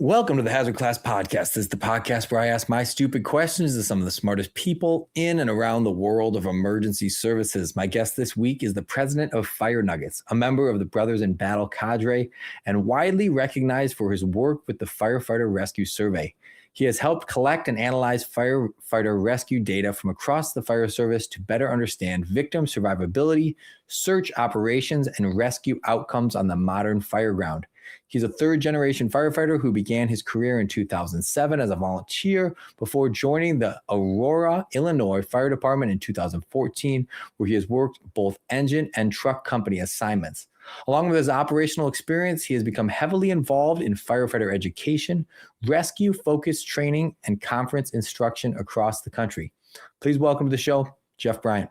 Welcome to the Hazard Class Podcast. This is the podcast where I ask my stupid questions to some of the smartest people in and around the world of emergency services. My guest this week is the president of Fire Nuggets, a member of the Brothers in Battle cadre, and widely recognized for his work with the Firefighter Rescue Survey. He has helped collect and analyze firefighter rescue data from across the fire service to better understand victim survivability, search operations, and rescue outcomes on the modern fireground. He's a third-generation firefighter who began his career in 2007 as a volunteer before joining the Aurora, Illinois Fire Department in 2014, where he has worked both engine and truck company assignments. Along with his operational experience, he has become heavily involved in firefighter education, rescue-focused training, and conference instruction across the country. Please welcome to the show, Jeff Bryant.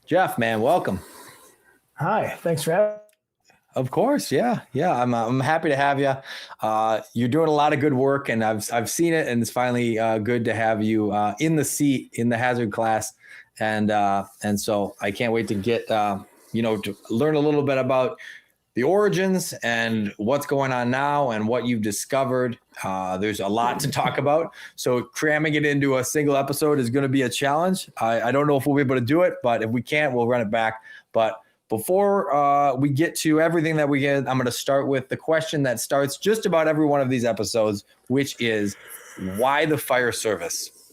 Jeff, man, welcome. Hi, thanks for having me. Of course, yeah. I'm happy to have you. You're doing a lot of good work, and I've seen it, and it's finally good to have you in the seat in the hazard class, and so I can't wait to get to learn a little bit about the origins and what's going on now and what you've discovered. There's a lot to talk about. So cramming it into a single episode is going to be a challenge. I don't know if we'll be able to do it, but if we can't, we'll run it back. But before we get to everything that we get, I'm going to start with the question that starts just about every one of these episodes, which is, why the fire service?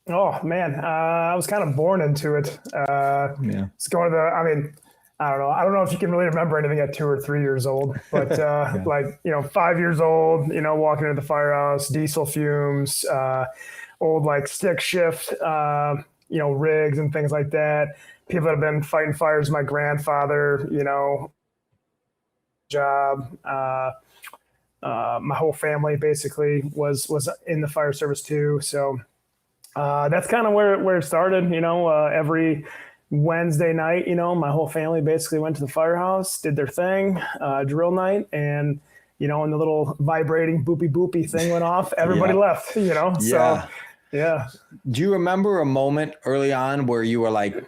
Oh, man. I was kind of born into it. It's going to I don't know if you can really remember anything at 2 or 3 years old, but 5 years old, walking into the firehouse, diesel fumes, old stick shift, rigs and things like that. People that have been fighting fires, my grandfather, job. My whole family basically was in the fire service too. So that's kind of where it started, every Wednesday night, my whole family basically went to the firehouse, did their thing, drill night, and, when the little vibrating boopy thing went off, everybody left, So, yeah. Do you remember a moment early on where you were like,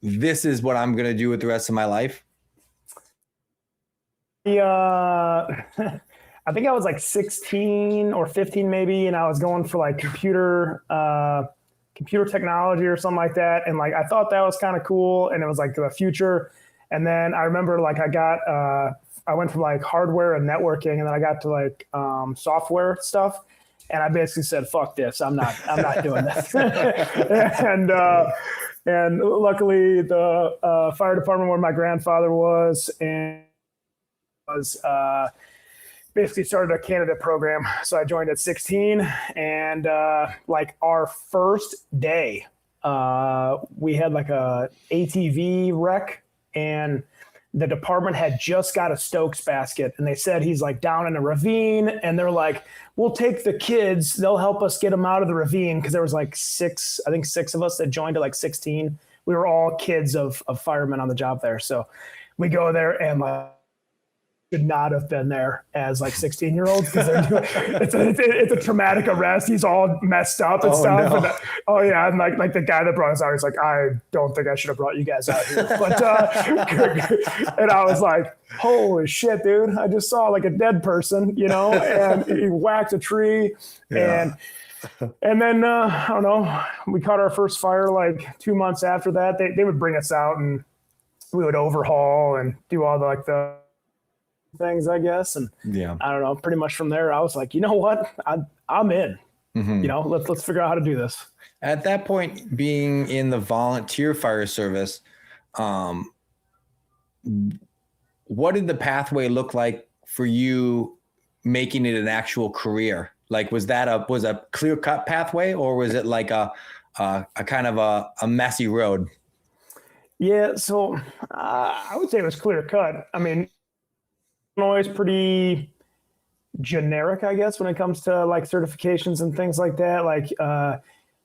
this is what I'm going to do with the rest of my life? Yeah. I think I was 16 or 15 maybe, and I was going for computer technology or something like that. And I thought that was kind of cool. And it was the future. And then I remember I went from hardware and networking, and then I got to software stuff. And I basically said, fuck this. I'm not doing this. and luckily the fire department where my grandfather was basically started a candidate program. So I joined at 16, and our first day, we had a ATV wreck, and the department had just got a Stokes basket, and they said he's down in a ravine, and they're like, we'll take the kids. They'll help us get him out of the ravine. Cause there was six of us that joined at 16. We were all kids of firemen on the job there. So we go there, and should not have been there as 16-year-olds because it's a traumatic arrest. He's all messed up and stuff. No. And like the guy that brought us out, he's like, I don't think I should have brought you guys out here. But and I was like, holy shit, dude! I just saw a dead person, and he whacked a tree, and then I don't know. We caught our first fire 2 months after that. They would bring us out, and we would overhaul and do all the things, I guess. And I don't know, pretty much from there, I was like, you know what? I'm in. Mm-hmm. Let's figure out how to do this. At that point, being in the volunteer fire service, what did the pathway look like for you making it an actual career? Was that a clear-cut pathway, or was it a kind of a messy road? Yeah, so I would say it was clear-cut. I mean, Illinois is pretty generic, I guess, when it comes to certifications and things like that.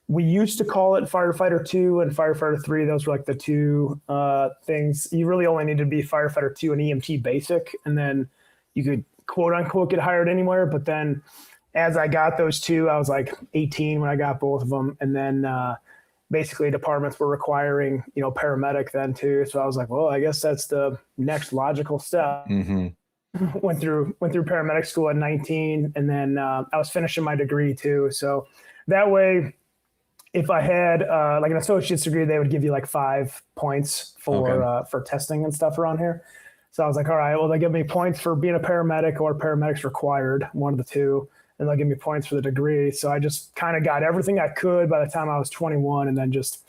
we used to call it Firefighter II and Firefighter III. Those were like the two things. You really only need to be Firefighter II and EMT basic, and then you could quote unquote get hired anywhere. But then as I got those two, I was like 18 when I got both of them. And then basically departments were requiring, paramedic then too. So I was like, well, I guess that's the next logical step. Mm-hmm. Went through paramedic school at 19, and then I was finishing my degree too. So that way, if I had like an associate's degree, they would give you like 5 points for testing and stuff around here. So I was like, all right, well, they give me points for being a paramedic, or paramedics required, one of the two, and they'll give me points for the degree. So I just kind of got everything I could by the time I was 21, and then just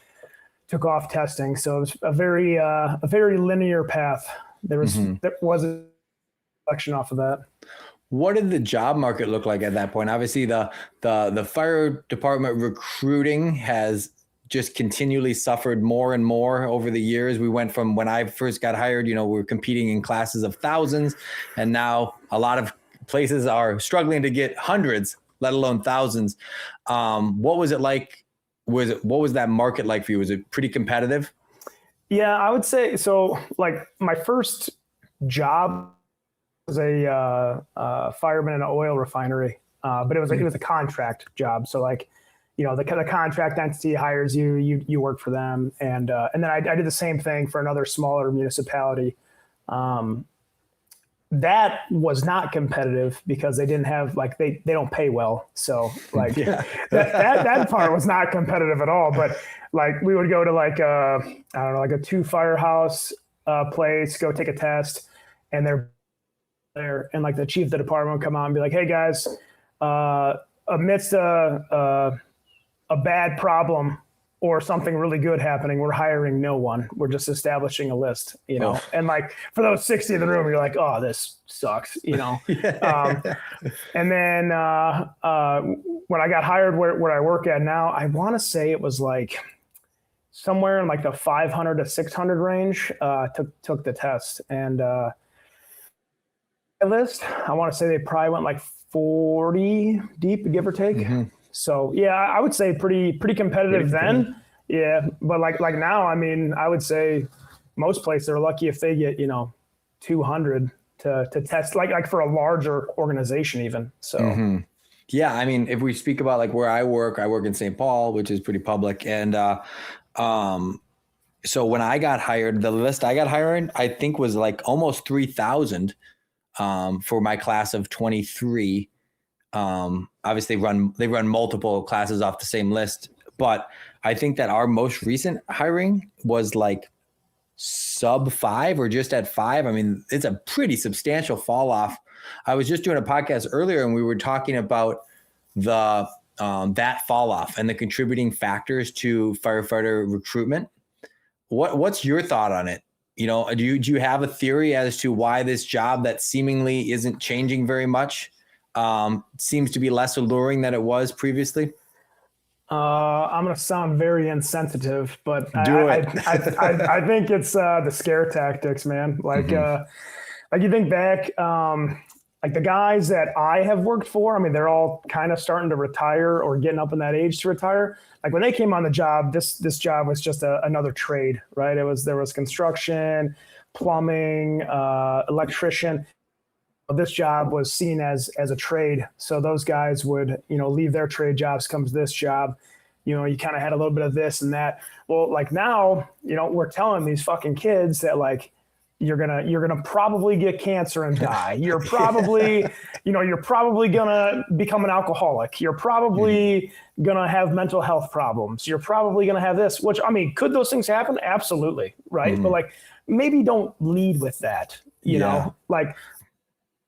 took off testing. So it was a very linear path. There wasn't selection off of that. What did the job market look like at that point? Obviously, the fire department recruiting has just continually suffered more and more over the years. We went from when I first got hired, we were competing in classes of thousands, and now a lot of places are struggling to get hundreds, let alone thousands. What was it like? What was that market like for you? Was it pretty competitive? Yeah, I would say so. Like my first job was a fireman in an oil refinery, but it was a contract job. So like, the contract entity hires you work for them, and then I did the same thing for another smaller municipality. That was not competitive because they didn't have they don't pay well. So like that part was not competitive at all. But like we would go to like I don't know, like a 2 firehouse place, go take a test, and they're there, and like the chief of the department would come out and be like, hey guys, amidst a bad problem or something really good happening, we're hiring no one. We're just establishing a list, and like for those 60 in the room, you're like, oh, this sucks, And then when I got hired where I work at now, I want to say it was like somewhere in like the 500 to 600 range, took the test, and list, I want to say they probably went like 40 deep, give or take. Mm-hmm. So yeah, I would say pretty competitive then. Yeah, but like now, I mean, I would say most places are lucky if they get 200 to test, like for a larger organization even. So mm-hmm. Yeah, I mean, if we speak about like where I work in St. Paul, which is pretty public, and so when I got hired, the list I got hired, I think was like almost 3,000. For my class of 23, obviously they run multiple classes off the same list, but I think that our most recent hiring was like sub 5 or just at 5. I mean, it's a pretty substantial fall off. I was just doing a podcast earlier, and we were talking about the that fall off and the contributing factors to firefighter recruitment. What's your thought on it? Do you have a theory as to why this job that seemingly isn't changing very much seems to be less alluring than it was previously? I'm going to sound very insensitive, but I think it's the scare tactics, man. Like, like you think back, like the guys that I have worked for, I mean, they're all kind of starting to retire or getting up in that age to retire. Like when they came on the job, this job was just another trade, right? There was construction, plumbing, electrician. This job was seen as a trade. So those guys would, leave their trade jobs, comes this job. You kind of had a little bit of this and that. Well, like now, we're telling these fucking kids that like, you're gonna probably get cancer and die. You're probably, you're probably gonna become an alcoholic. You're probably gonna have mental health problems. You're probably gonna have this. Which, I mean, could those things happen? Absolutely, right? But like, maybe don't lead with that. You know, like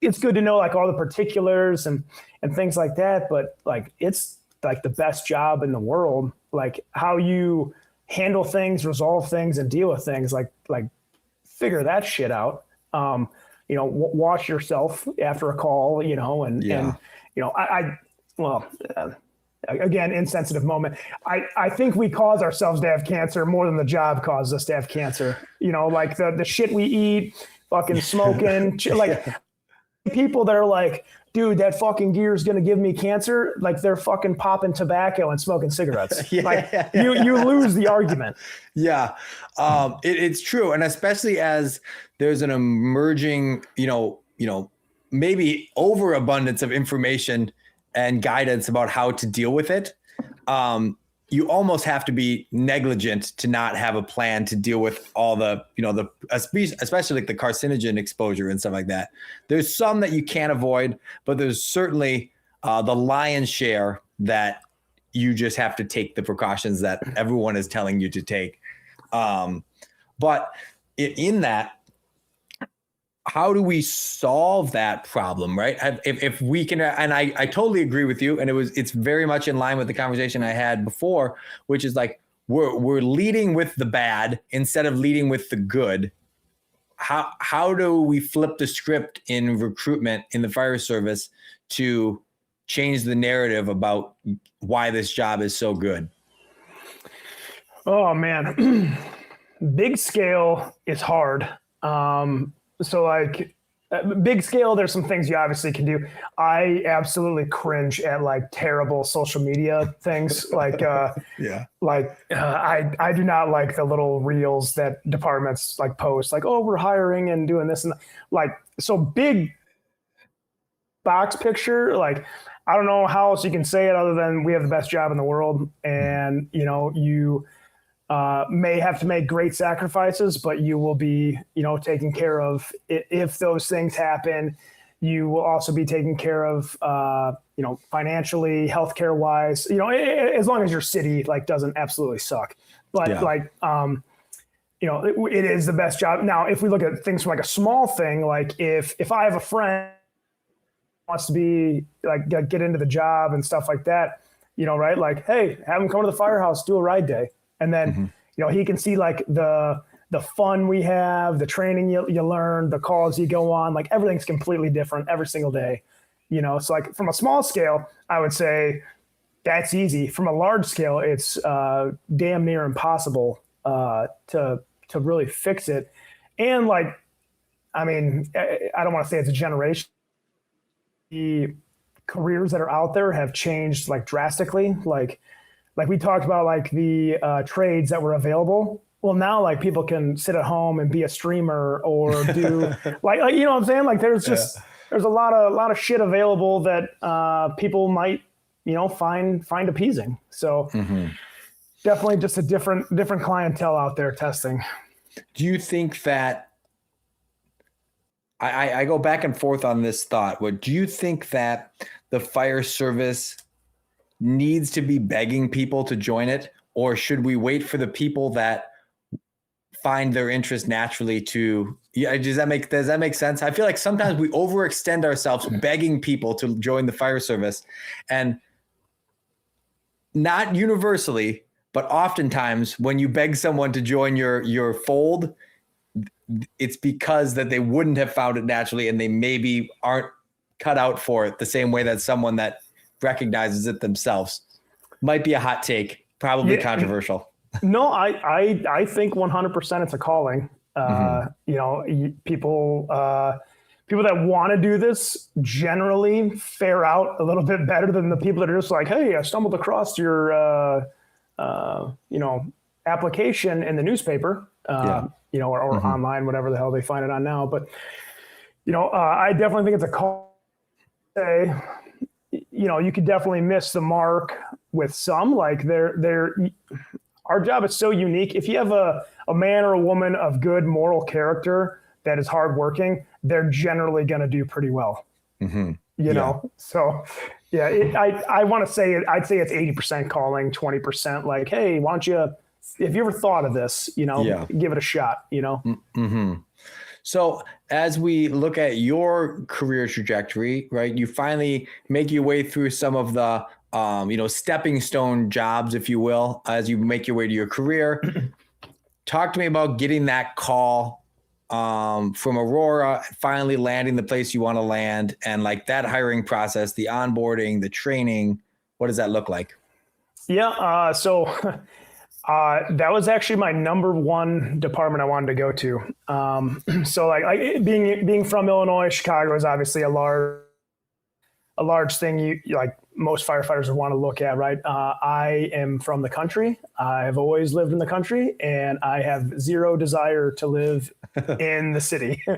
it's good to know like all the particulars and things like that. But like, it's like the best job in the world. Like how you handle things, resolve things, and deal with things. Like. Figure that shit out. Wash yourself after a call, again, insensitive moment. I think we cause ourselves to have cancer more than the job causes us to have cancer. Like the shit we eat, fucking smoking, like people that are like, dude, that fucking gear is going to give me cancer. Like they're fucking popping tobacco and smoking cigarettes. You lose the argument. Yeah. It's true. And especially as there's an emerging, maybe overabundance of information and guidance about how to deal with it. You almost have to be negligent to not have a plan to deal with all the, especially like the carcinogen exposure and stuff like that. There's some that you can't avoid, but there's certainly the lion's share that you just have to take the precautions that everyone is telling you to take. But in that, how do we solve that problem, right? If we can, and I totally agree with you, and it's very much in line with the conversation I had before, which is like we're leading with the bad instead of leading with the good. How do we flip the script in recruitment in the fire service to change the narrative about why this job is so good? Oh man, big scale is hard. So like big scale, there's some things you obviously can do. I absolutely cringe at like terrible social media things. Like, I do not like the little reels that departments like post like, oh, we're hiring and doing this and like, so big box picture. Like, I don't know how else you can say it other than we have the best job in the world. And, you may have to make great sacrifices, but you will be, taken care of. If those things happen, you will also be taken care of, financially, healthcare wise, as long as your city like doesn't absolutely suck. But it is the best job. Now, if we look at things from like a small thing, like if I have a friend who wants to be like, get into the job and stuff like that, right? Like, hey, have him come to the firehouse, do a ride day. And then, he can see like the fun we have, the training you learn, the calls you go on, like everything's completely different every single day, So like from a small scale, I would say that's easy. From a large scale, it's damn near impossible to really fix it. And like, I mean, I don't want to say it's a generation. The careers that are out there have changed like drastically. Like we talked about like the trades that were available. Well, now like people can sit at home and be a streamer or do like what I'm saying? Like there's a lot of shit available that people might, find appeasing. So definitely just a different clientele out there testing. Do you think that I go back and forth on this thought? Do you think that the fire service needs to be begging people to join it, or should we wait for the people that find their interest naturally to? Yeah, does that make sense? I feel like sometimes we overextend ourselves begging people to join the fire service, and not universally, but oftentimes when you beg someone to join your fold, it's because that they wouldn't have found it naturally, and they maybe aren't cut out for it the same way that someone that recognizes it themselves. Might be a hot take, probably controversial. No, I think 100% it's a calling. People that want to do this generally fare out a little bit better than the people that are just like, hey, I stumbled across your application in the newspaper, or online, whatever the hell they find it on now. But I definitely think it's a call. You could definitely miss the mark with some. Like our job is so unique. If you have a man or a woman of good moral character that is hardworking, they're generally going to do pretty well. So I want to say I'd say it's 80% calling, 20% like, hey, why don't you, if you ever thought of this, give it a shot. So as we look at your career trajectory, right, you finally make your way through some of the, stepping stone jobs, if you will, as you make your way to your career. Talk to me about getting that call from Aurora, finally landing the place you want to land, and like that hiring process, the onboarding, the training. What does that look like? Yeah. So that was actually my number one department I wanted to go to. So like being from Illinois, Chicago is obviously a large a large thing you like most firefighters would want to look at, right? I am from the country. I've always lived in the country, and I have zero desire to live in the city. So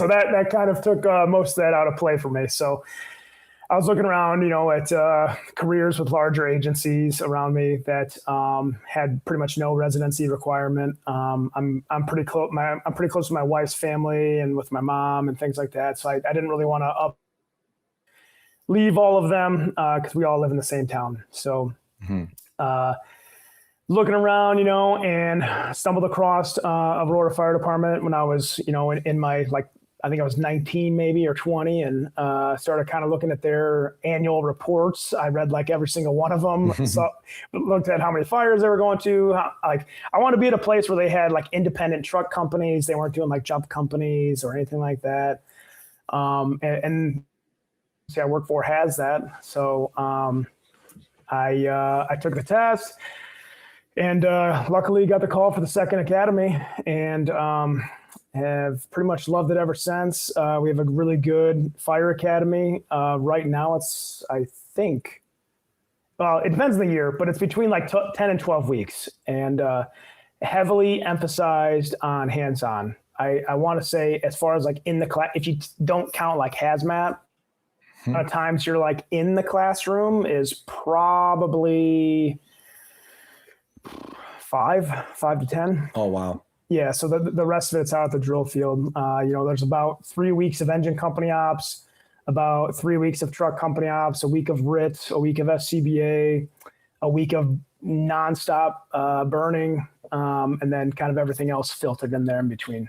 that kind of took most of that out of play for me. So I was looking around, at careers with larger agencies around me that had pretty much no residency requirement. I'm pretty close. I'm pretty close to my wife's family and with my mom and things like that. So I didn't really want to leave all of them because we all live in the same town. So looking around, and stumbled across Aurora Fire Department when I was, in my I think I was 19 maybe or 20, and started kind of looking at their annual reports. I read every single one of them. So looked at how many fires they were going to. I want to be at a place where they had independent truck companies. They weren't doing jump companies or anything like that. And I work for has that. So I took the test and luckily got the call for the second academy, and have pretty much loved it ever since. We have a really good fire academy. Right now it's, I think, well, it depends on the year, but it's between 10 and 12 weeks, and heavily emphasized on hands-on. I want to say, as far as in the class, if you don't count hazmat, times you're in the classroom is probably 5 to 10. Oh, wow. Yeah, so the rest of it's out at the drill field. There's about 3 weeks of engine company ops, about 3 weeks of truck company ops, a week of RIT, a week of SCBA, a week of nonstop burning, and then kind of everything else filtered in there in between.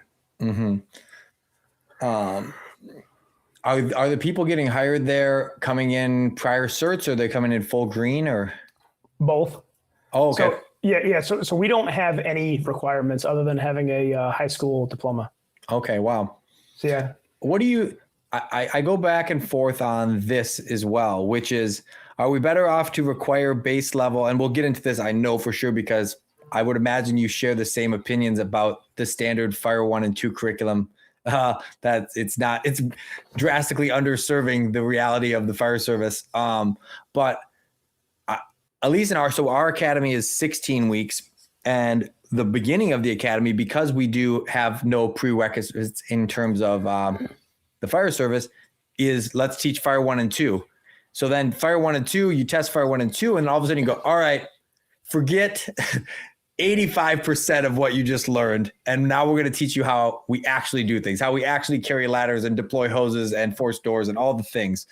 Are the people getting hired there coming in prior certs, or are they coming in full green, or both? Oh, okay. So, yeah. So we don't have any requirements other than having a high school diploma. Okay. Wow. So yeah. What do you? I go back and forth on this as well, which is, are we better off to require base level? And we'll get into this, I know for sure, because I would imagine you share the same opinions about the standard Fire I and II curriculum. That it's drastically underserving the reality of the fire service. But at least in our academy is 16 weeks, and the beginning of the academy, because we do have no prerequisites in terms of the fire service, is let's teach Fire I and II. So then Fire I and II, you test Fire I and II, and all of a sudden you go, all right, forget 85% of what you just learned, and now we're going to teach you how we actually do things, how we actually carry ladders and deploy hoses and force doors and all the things.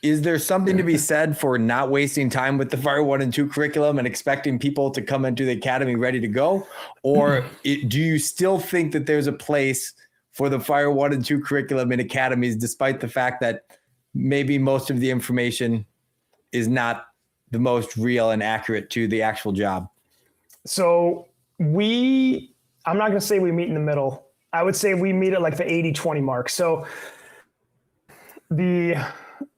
Is there something to be said for not wasting time with the Fire I and II curriculum and expecting people to come into the academy ready to go? Or do you still think that there's a place for the Fire I and II curriculum in academies, despite the fact that maybe most of the information is not the most real and accurate to the actual job? So I'm not going to say we meet in the middle. I would say we meet at the 80-20 mark. So the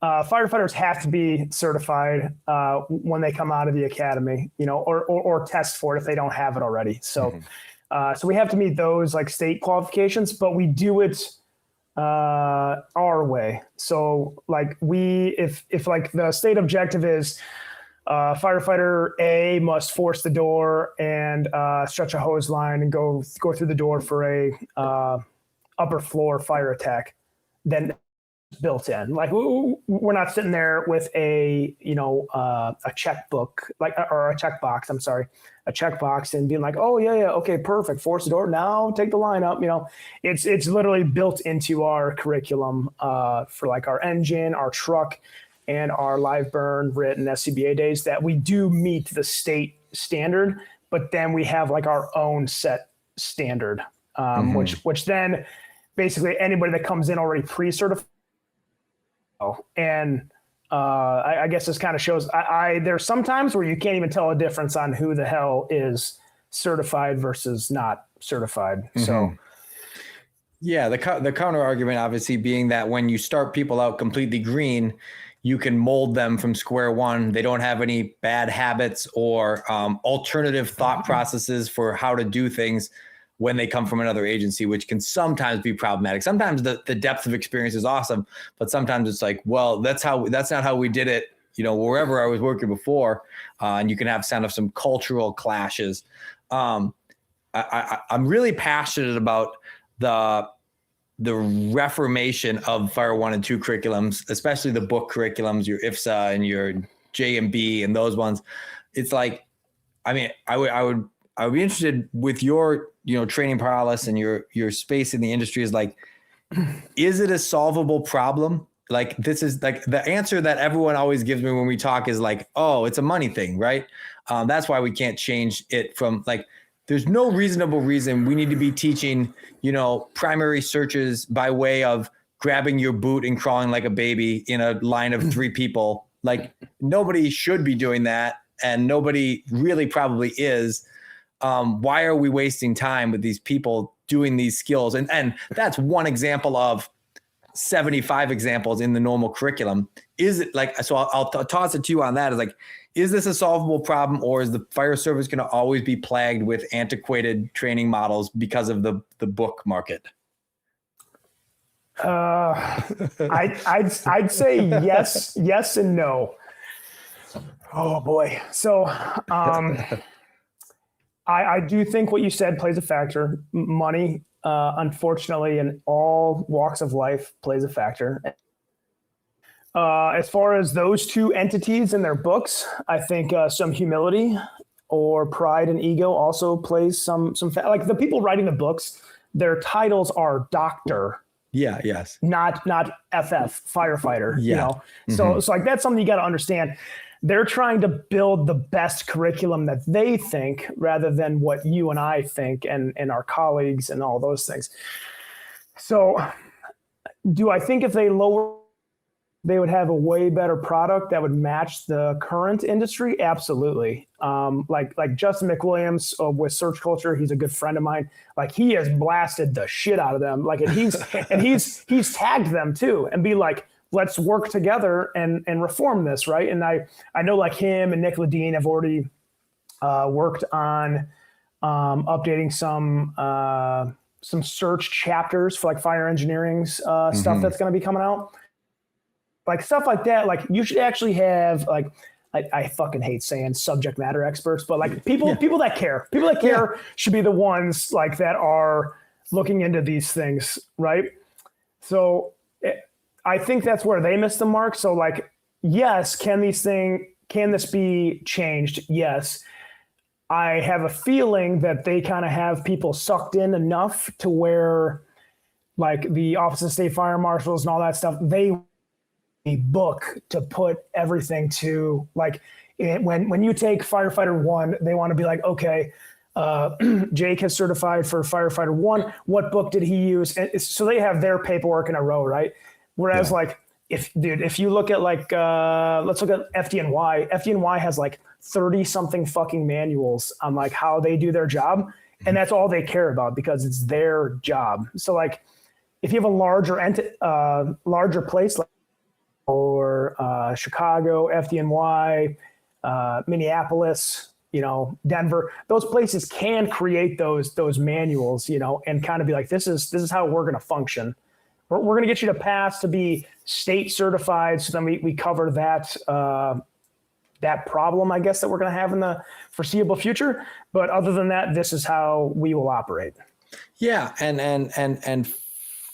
firefighters have to be certified when they come out of the academy, or test for it if they don't have it already. So, so we have to meet those state qualifications, but we do it our way. So if the state objective is firefighter A must force the door and stretch a hose line and go through the door for a upper floor fire attack, then built in. We're not sitting there with a checkbook or a checkbox. I'm sorry, a checkbox, and being oh yeah, okay, perfect. Force the door now. Take the line up. It's literally built into our curriculum for our engine, our truck, and our live burn, RIT, and SCBA days, that we do meet the state standard, but then we have our own set standard, which then basically anybody that comes in already pre-certified. And I guess this kind of shows there's sometimes where you can't even tell a difference on who the hell is certified versus not certified. So yeah, the counter argument obviously being that when you start people out completely green, you can mold them from square one. They don't have any bad habits or alternative thought processes for how to do things. when they come from another agency, which can sometimes be problematic. Sometimes the depth of experience is awesome, but sometimes it's like, well, that's not how we did it, wherever I was working before. And you can have some cultural clashes. I'm really passionate about the reformation of Fire I and II curriculums, especially the book curriculums, your IFSA and your J&B and those ones. It's like, I mean, I would be interested with your, training prowess and your space in the industry is like, is it a solvable problem? Like, this is like the answer that everyone always gives me when we talk is like, oh, it's a money thing, right? That's why we can't change it from like, there's no reasonable reason we need to be teaching, primary searches by way of grabbing your boot and crawling like a baby in a line of 3 people. Like, nobody should be doing that. And nobody really probably is. Why are we wasting time with these people doing these skills? And that's one example of 75 examples in the normal curriculum. Is it like, so I'll toss it to you on that. Is like, is this a solvable problem, or is the fire service going to always be plagued with antiquated training models because of the book market? I'd say yes and no. Oh boy. So, I do think what you said plays a factor. Money, unfortunately, in all walks of life plays a factor. As far as those two entities in their books, I think some humility or pride and ego also plays some like the people writing the books, their titles are doctor. Yeah. Yes. Not FF firefighter. Yeah. So like that's something you got to understand. They're trying to build the best curriculum that they think rather than what you and I think and our colleagues and all those things. So do I think if they lower, they would have a way better product that would match the current industry? Absolutely. Like Justin McWilliams with Search Culture, he's a good friend of mine. Like, he has blasted the shit out of them. Like, and he's tagged them too and be like, let's work together and reform this, right? And I know like him and Nick Ledeen have already worked on updating some search chapters for like fire engineering's stuff that's going to be coming out. Like stuff like that, like you should actually have like, I fucking hate saying subject matter experts, but like people that care should be the ones like that are looking into these things, right? So I think that's where they missed the mark. So like, yes, can this be changed? Yes. I have a feeling that they kind of have people sucked in enough to where like the Office of State Fire Marshals and all that stuff, they a book to put everything to like when you take Firefighter I, they want to be like, okay, Jake has certified for Firefighter I. What book did he use? And so they have their paperwork in a row, right? Whereas like if you look at like let's look at FDNY. FDNY has like 30 something fucking manuals on like how they do their job, and that's all they care about because it's their job. So like if you have a larger place like or Chicago, FDNY, Minneapolis, Denver, those places can create those manuals, and kind of be like, this is how we're going to function. We're going to get you to pass to be state certified. So then we cover that problem, I guess, that we're going to have in the foreseeable future. But other than that, this is how we will operate. Yeah. And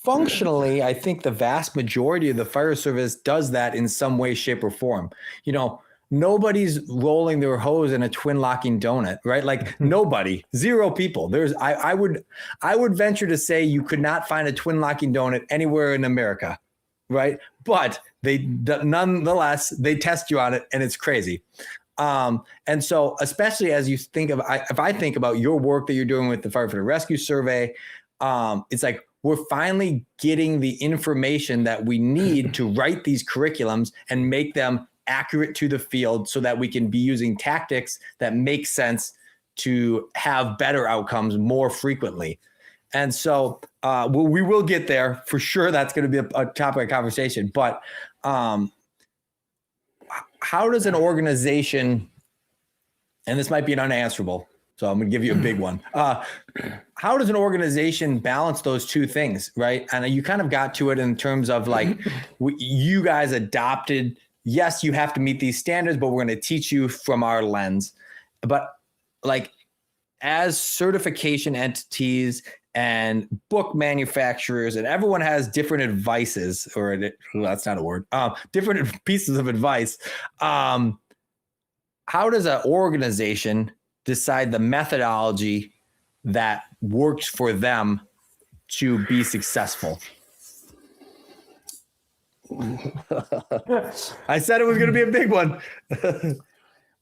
functionally, I think the vast majority of the fire service does that in some way, shape, or form. Nobody's rolling their hose in a twin locking donut, right? Like nobody, 0 people. I would venture to say you could not find a twin locking donut anywhere in America, right? But nonetheless, they test you on it, and it's crazy. And so, especially as you think of, if I think about your work that you're doing with the Firefighter Rescue Survey, it's like, we're finally getting the information that we need to write these curriculums and make them accurate to the field so that we can be using tactics that make sense to have better outcomes more frequently. And so we will get there for sure. That's going to be a topic of conversation. But how does an organization, and this might be an unanswerable, So I'm going to give you a big one. How does an organization balance those two things, right? And you kind of got to it in terms of like, you guys adopted, yes, you have to meet these standards, but we're going to teach you from our lens. But like, as certification entities and book manufacturers, and everyone has different advices, or that's not a word, different pieces of advice. How does an organization decide the methodology that works for them to be successful? I said it was going to be a big one.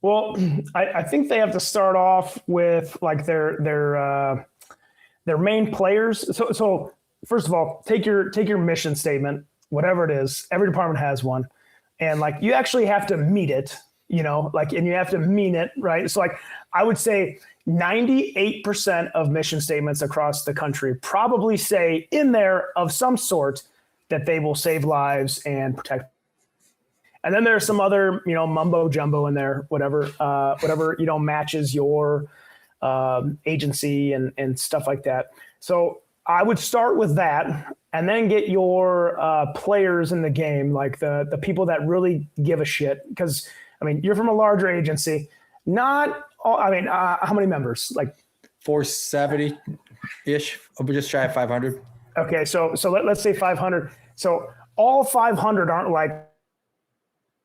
Well, I think they have to start off with like their main players. So first of all, take your mission statement, whatever it is. Every department has one, and like you actually have to meet it. Like, and you have to mean it, right? So like, I would say 98% of mission statements across the country probably say in there of some sort that they will save lives and protect. And then there's some other, mumbo jumbo in there, whatever, matches your agency and stuff like that. So I would start with that and then get your players in the game, like the people that really give a shit. Because you're from a larger agency, not all, how many members? Like 470-ish, just shy of 500. Okay, so let's say 500. So all 500 aren't like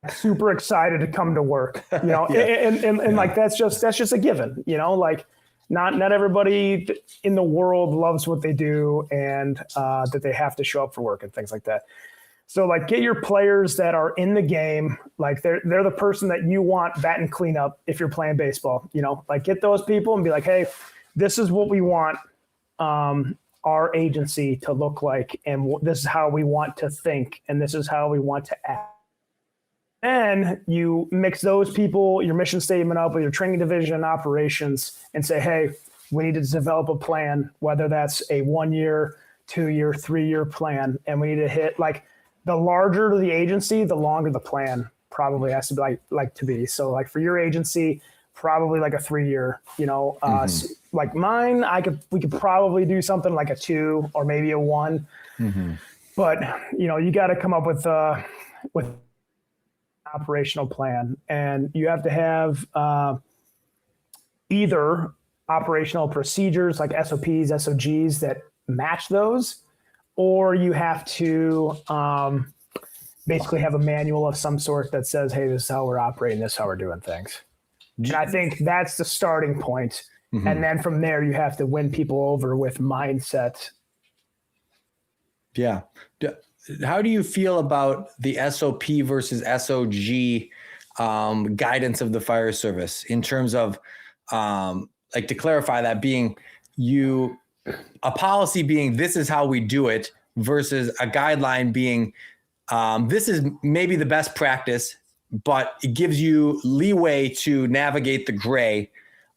super excited to come to work, yeah. and like that's just a given, like not everybody in the world loves what they do and that they have to show up for work and things like that. So like get your players that are in the game, like they're the person that you want batting cleanup if you're playing baseball, like get those people and be like, hey, this is what we want our agency to look like, and this is how we want to think, and this is how we want to act. And you mix those people, your mission statement up with your training division and operations and say, hey, we need to develop a plan, whether that's a 1 year, 2 year, 3 year plan. And we need to hit like the larger the agency, the longer the plan probably has to be like to be. So like for your agency, probably like a 3 year, like mine, we could probably do something like a 2 or maybe a 1, but you got to come up with operational plan, and you have to have either operational procedures like SOPs, SOGs that match those, or you have to basically have a manual of some sort that says, hey, this is how we're operating, this is how we're doing things. And I think that's the starting point. And then from there, you have to win people over with mindset. Yeah. How do you feel about the SOP versus SOG guidance of the fire service in terms of, like, to clarify that, being a policy being this is how we do it versus a guideline being this is maybe the best practice, but it gives you leeway to navigate the gray.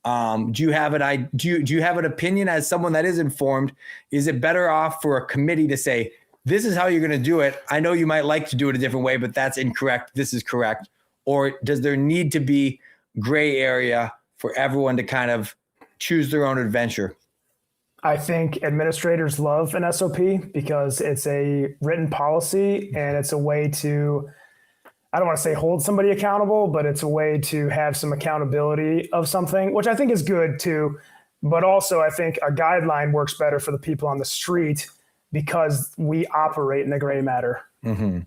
Do you have an opinion as someone that is informed? Is it better off for a committee to say, this is how you're going to do it? I know you might like to do it a different way, but that's incorrect. This is correct. Or does there need to be gray area for everyone to kind of choose their own adventure? I think administrators love an SOP because it's a written policy and it's a way to, I don't want to say hold somebody accountable, but it's a way to have some accountability of something, which I think is good too. But also I think a guideline works better for the people on the street because we operate in the gray matter. They're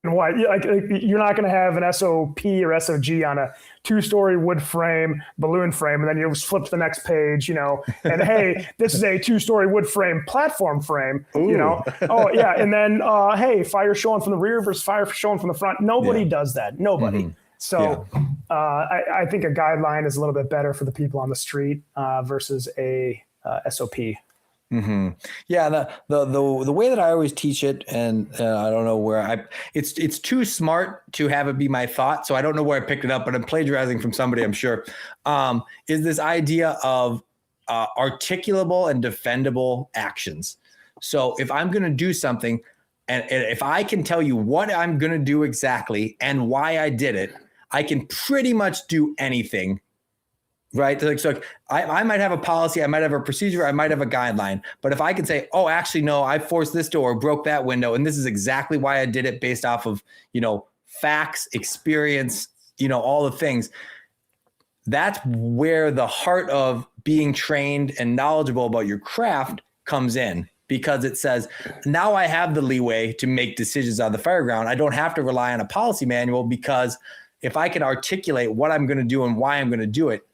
why, like you're not going to have an SOP or SOG on a 2-story wood frame, balloon frame, and then you just flip to the next page, and hey, this is a 2-story wood frame platform frame, oh yeah, and then hey, fire showing from the rear versus fire showing from the front. Nobody does that. Nobody. So I think a guideline is a little bit better for the people on the street versus a SOP. Yeah, the way that I always teach it, and I don't know where it's too smart to have it be my thought, so I don't know where I picked it up, but I'm plagiarizing from somebody, I'm sure. Is this idea of articulable and defendable actions. So if I'm going to do something, and if I can tell you what I'm going to do exactly and why I did it, I can pretty much do anything right? So I might have a policy, I might have a procedure, I might have a guideline, but if I can say, oh, actually, no, I forced this door, broke that window, and this is exactly why I did it based off of, facts, experience, all the things. That's where the heart of being trained and knowledgeable about your craft comes in, because it says, now I have the leeway to make decisions on the fireground. I don't have to rely on a policy manual, because if I can articulate what I'm going to do and why I'm going to do it,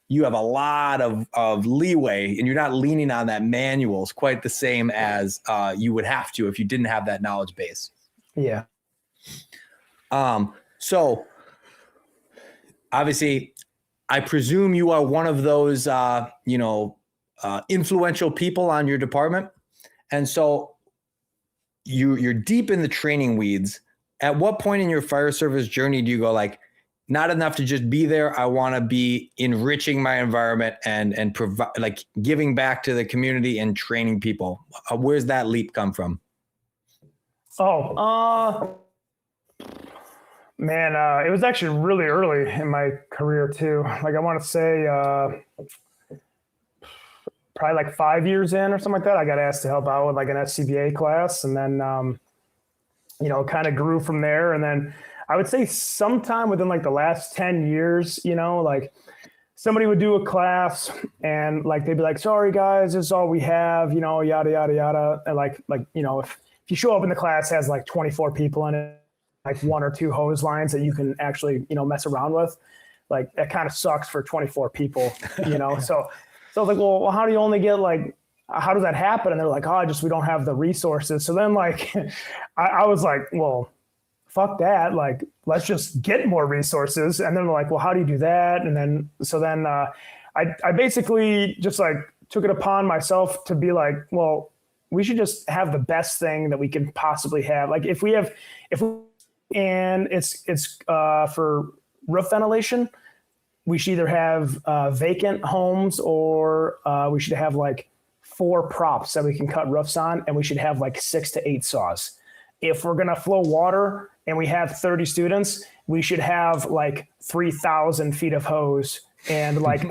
you have a lot of leeway, and you're not leaning on that manuals quite the same as you would have to if you didn't have that knowledge base. Yeah. So obviously, I presume you are one of those, influential people on your department. And so you're deep in the training weeds. At what point in your fire service journey do you go like, not enough to just be there, I want to be enriching my environment and provide, like, giving back to the community and training people? Where's that leap come from? Man, it was actually really early in my career too. Like, I want to say probably like 5 years in or something like that, I got asked to help out with like an SCBA class, and then kind of grew from there. And then I would say sometime within like the last 10 years, like somebody would do a class and like they'd be like, sorry guys, this is all we have, yada yada yada. And if you show up in the class has like 24 people in it, like 1 or 2 hose lines that you can actually, mess around with, like that kind of sucks for 24 people, So I was like, well, how do you only get like, how does that happen? And they're like, we don't have the resources. So then like, I was like, well, fuck that. Like, let's just get more resources. And then they're like, well, how do you do that? And then, I basically just like took it upon myself to be like, well, we should just have the best thing that we can possibly have. Like and it's for roof ventilation, we should either have vacant homes or we should have like 4 props that we can cut roofs on, and we should have like 6 to 8 saws. If we're going to flow water and we have 30 students, we should have like 3,000 feet of hose and like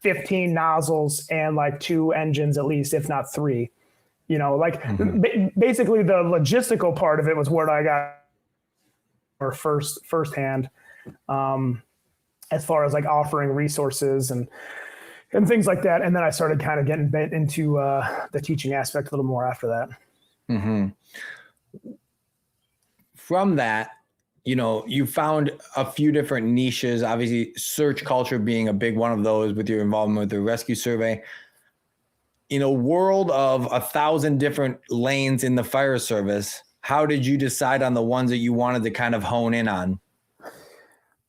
15 nozzles and like 2 engines at least, if not 3. Basically the logistical part of it was where I got firsthand, as far as like offering resources and things like that. And then I started kind of getting into the teaching aspect a little more after that. Mm-hmm. From that, you found a few different niches, obviously search culture being a big one of those with your involvement with the rescue survey. In a world of 1,000 different lanes in the fire service, how did you decide on the ones that you wanted to kind of hone in on?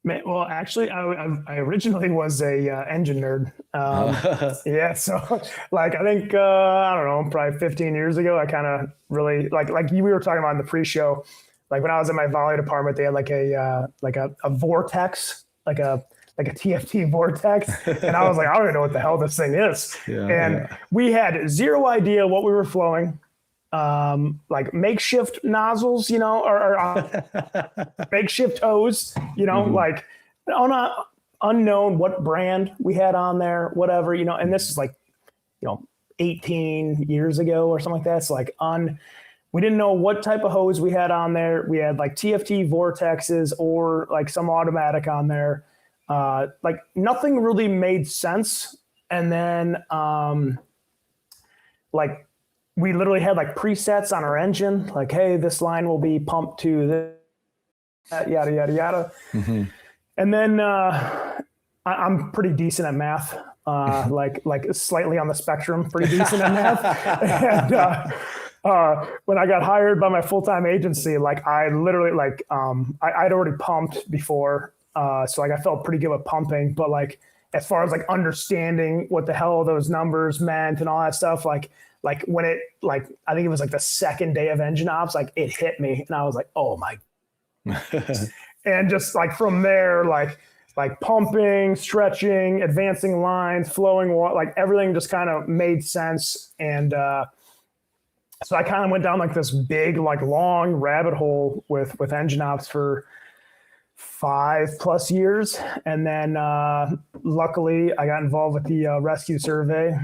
Well, actually, I originally was a engine nerd. Yeah, so like I think I don't know, probably 15 years ago, I kind of really like we were talking about in the pre-show. Like when I was in my volley department, they had like a vortex, like a TFT vortex, and I was like, I don't even know what the hell this thing is. We had zero idea what we were flowing. Like makeshift nozzles, or makeshift hose, like unknown what brand we had on there, whatever, and this is like, 18 years ago or something like that. It's like we didn't know what type of hose we had on there. We had like TFT vortexes or like some automatic on there. Like nothing really made sense. And then, like, we literally had like presets on our engine, like, hey, this line will be pumped to this, yada, yada, yada. Mm-hmm. And then I'm pretty decent at math, like slightly on the spectrum, pretty decent at math. And when I got hired by my full-time agency, like I literally like I'd already pumped before. So like I felt pretty good with pumping, but like as far as like understanding what the hell those numbers meant and all that stuff, like when it, like, I think it was like the second day of engine ops, like it hit me and I was like, oh my. And just like from there, like pumping, stretching, advancing lines, flowing water, like everything just kind of made sense. And so I kind of went down like this big, like long rabbit hole with engine ops for 5+ years. And then luckily I got involved with the rescue survey.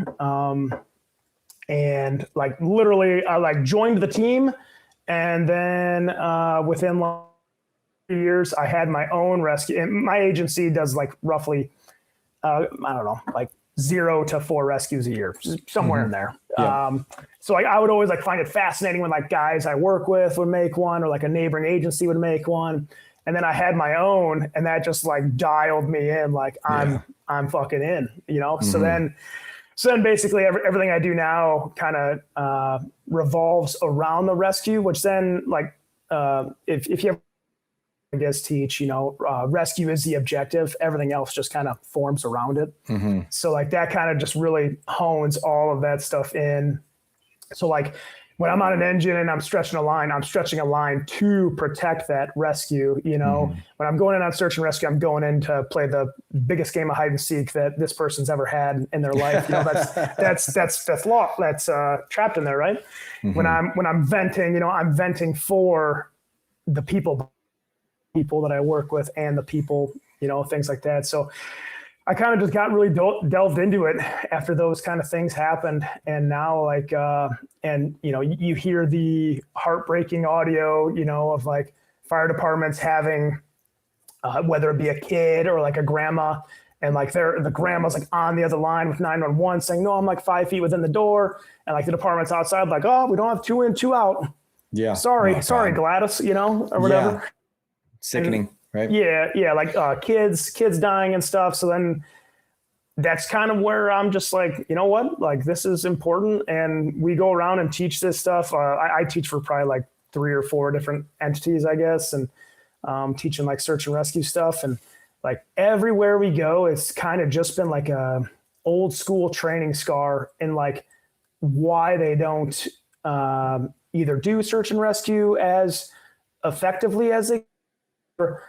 And like literally I like joined the team, and then within 3 years I had my own rescue. And my agency does like roughly I don't know, like 0 to 4 rescues a year, somewhere in there. Yeah. So like I would always like find it fascinating when like guys I work with would make one, or like a neighboring agency would make one. And then I had my own, and that just like dialed me in. Like I'm fucking in, you know? So then basically everything I do now kind of revolves around the rescue, which then like if you ever, I guess, teach, you know, rescue is the objective. Everything else just kind of forms around it. So like that kind of just really hones all of that stuff in. So like when I'm on an engine and I'm stretching a line to protect that rescue. You know, when I'm going in on search and rescue, I'm going in to play the biggest game of hide and seek that this person's ever had in their life. You know, that's fifth law. That's trapped in there, right? When I'm venting, you know, I'm venting for the people that I work with and the people, you know, things like that. So I kind of just got really delved into it after those kind of things happened. And now like, and you know, you hear the heartbreaking audio, you know, of like fire departments having, whether it be a kid or like a grandma, and like the grandma's like on the other line with 911 saying, no, I'm like 5 feet within the door. And like the department's outside, like, oh, we don't have 2 in, 2 out. Yeah. Sorry, Gladys, you know, or whatever. Yeah. Sickening, right? Yeah. Like kids dying and stuff. So then that's kind of where I'm just like, you know what, like this is important. And we go around and teach this stuff. I teach for probably like 3 or 4 different entities, I guess. And teaching like search and rescue stuff. And like everywhere we go, it's kind of just been like a old school training scar in like why they don't either do search and rescue as effectively as they, or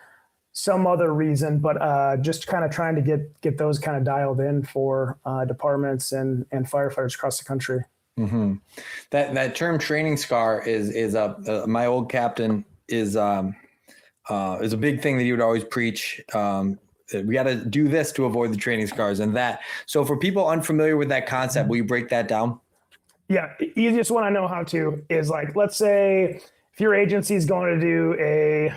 some other reason, but just kind of trying to get those kind of dialed in for departments and firefighters across the country. That term training scar is my old captain is a big thing that he would always preach. We got to do this to avoid the training scars and that. So for people unfamiliar with that concept, will you break that down? Yeah. The easiest one I know how to is like, let's say if your agency is going to do a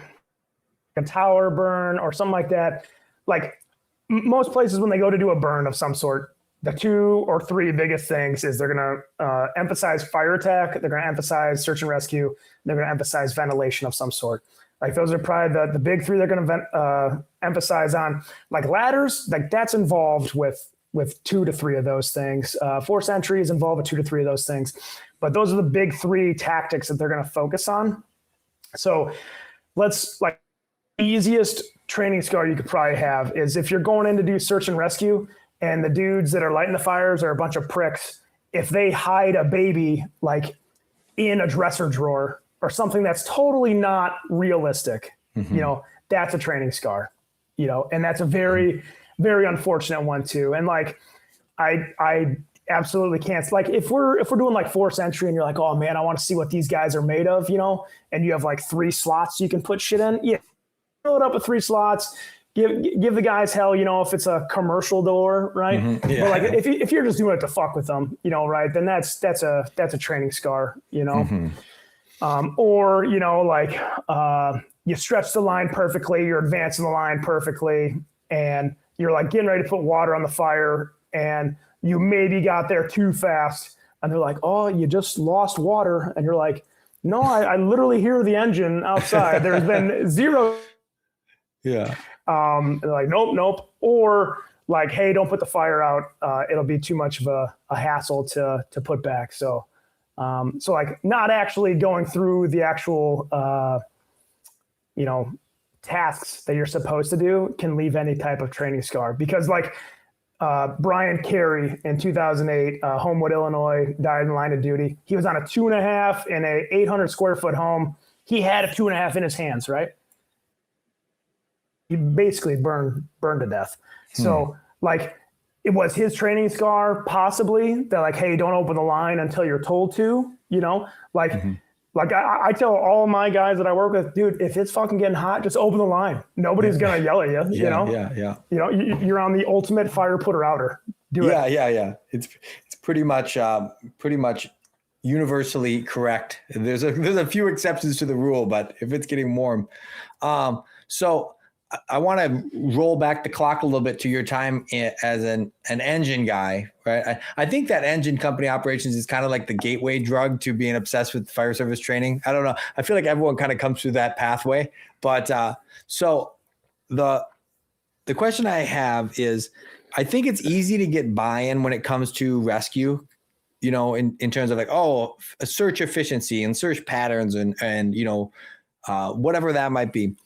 tower burn or something like that, like most places when they go to do a burn of some sort, the 2 or 3 biggest things is they're going to emphasize fire attack, they're going to emphasize search and rescue, they're going to emphasize ventilation of some sort. Like those are probably the big 3 they're going to emphasize on. Like ladders, like that's involved with 2 to 3 of those things. Force entry is involved with 2 to 3 of those things. But those are the big 3 tactics that they're going to focus on. So let's like, easiest training scar you could probably have is if you're going in to do search and rescue and the dudes that are lighting the fires are a bunch of pricks, if they hide a baby like in a dresser drawer or something that's totally not realistic, you know, that's a training scar, you know, and that's a very, very unfortunate one too. And like, I absolutely can't, like if we're doing like force entry and you're like, oh man, I want to see what these guys are made of, you know, and you have like 3 slots you can put shit in. Yeah. Fill it up with 3 slots, give the guys hell, you know, if it's a commercial door, right? Yeah. But like if you're just doing it to fuck with them, you know, right, then that's a training scar, you know. Or, you know, like you stretch the line perfectly, you're advancing the line perfectly, and you're like getting ready to put water on the fire, and you maybe got there too fast, and they're like, oh, you just lost water, and you're like, no, I literally hear the engine outside. There's been 0. Yeah. They're like, nope. Or like, hey, don't put the fire out. It'll be too much of a hassle to put back. So like not actually going through the actual, you know, tasks that you're supposed to do can leave any type of training scar, because like Brian Carey in 2008, Homewood, Illinois, died in the line of duty. He was on a 2.5 in a 800 square foot home. He had a 2.5 in his hands, right? He basically burned to death. So like it was his training scar, possibly, that like, hey, don't open the line until you're told to, you know, like Like I tell all my guys that I work with, dude, if it's fucking getting hot, just open the line. Nobody's going to yell at you, you know? Yeah. You know, you're on the ultimate fire putter outer. Do it. Yeah. It's pretty much universally correct. There's a few exceptions to the rule, but if it's getting warm. So I want to roll back the clock a little bit to your time as an engine guy, right? I think that engine company operations is kind of like the gateway drug to being obsessed with fire service training. I don't know. I feel like everyone kind of comes through that pathway. But so the question I have is, I think it's easy to get buy-in when it comes to rescue, you know, in terms of like, oh, search efficiency and search patterns and you know, whatever that might be.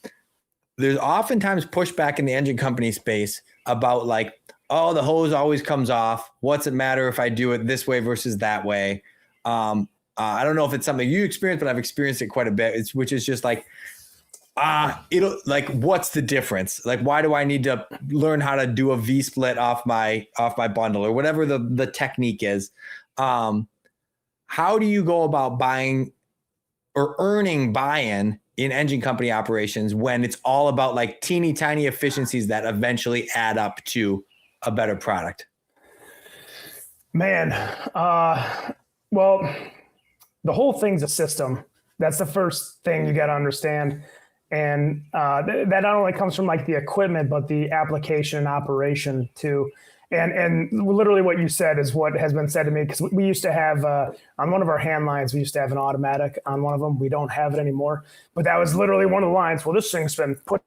There's oftentimes pushback in the engine company space about like, oh, the hose always comes off. What's it matter if I do it this way versus that way? I don't know if it's something you experience, but I've experienced it quite a bit. Which is just like, it'll like, what's the difference? Like, why do I need to learn how to do a V split off my bundle or whatever the technique is? How do you go about buying or earning buy-in in engine company operations when it's all about like teeny tiny efficiencies that eventually add up to a better product? Man, well, the whole thing's a system. That's the first thing you got to understand. And that not only comes from like the equipment, but the application and operation too. And literally what you said is what has been said to me, because we used to have on one of our hand lines, we used to have an automatic on one of them. We don't have it anymore, but that was literally one of the lines. Well, this thing's been put,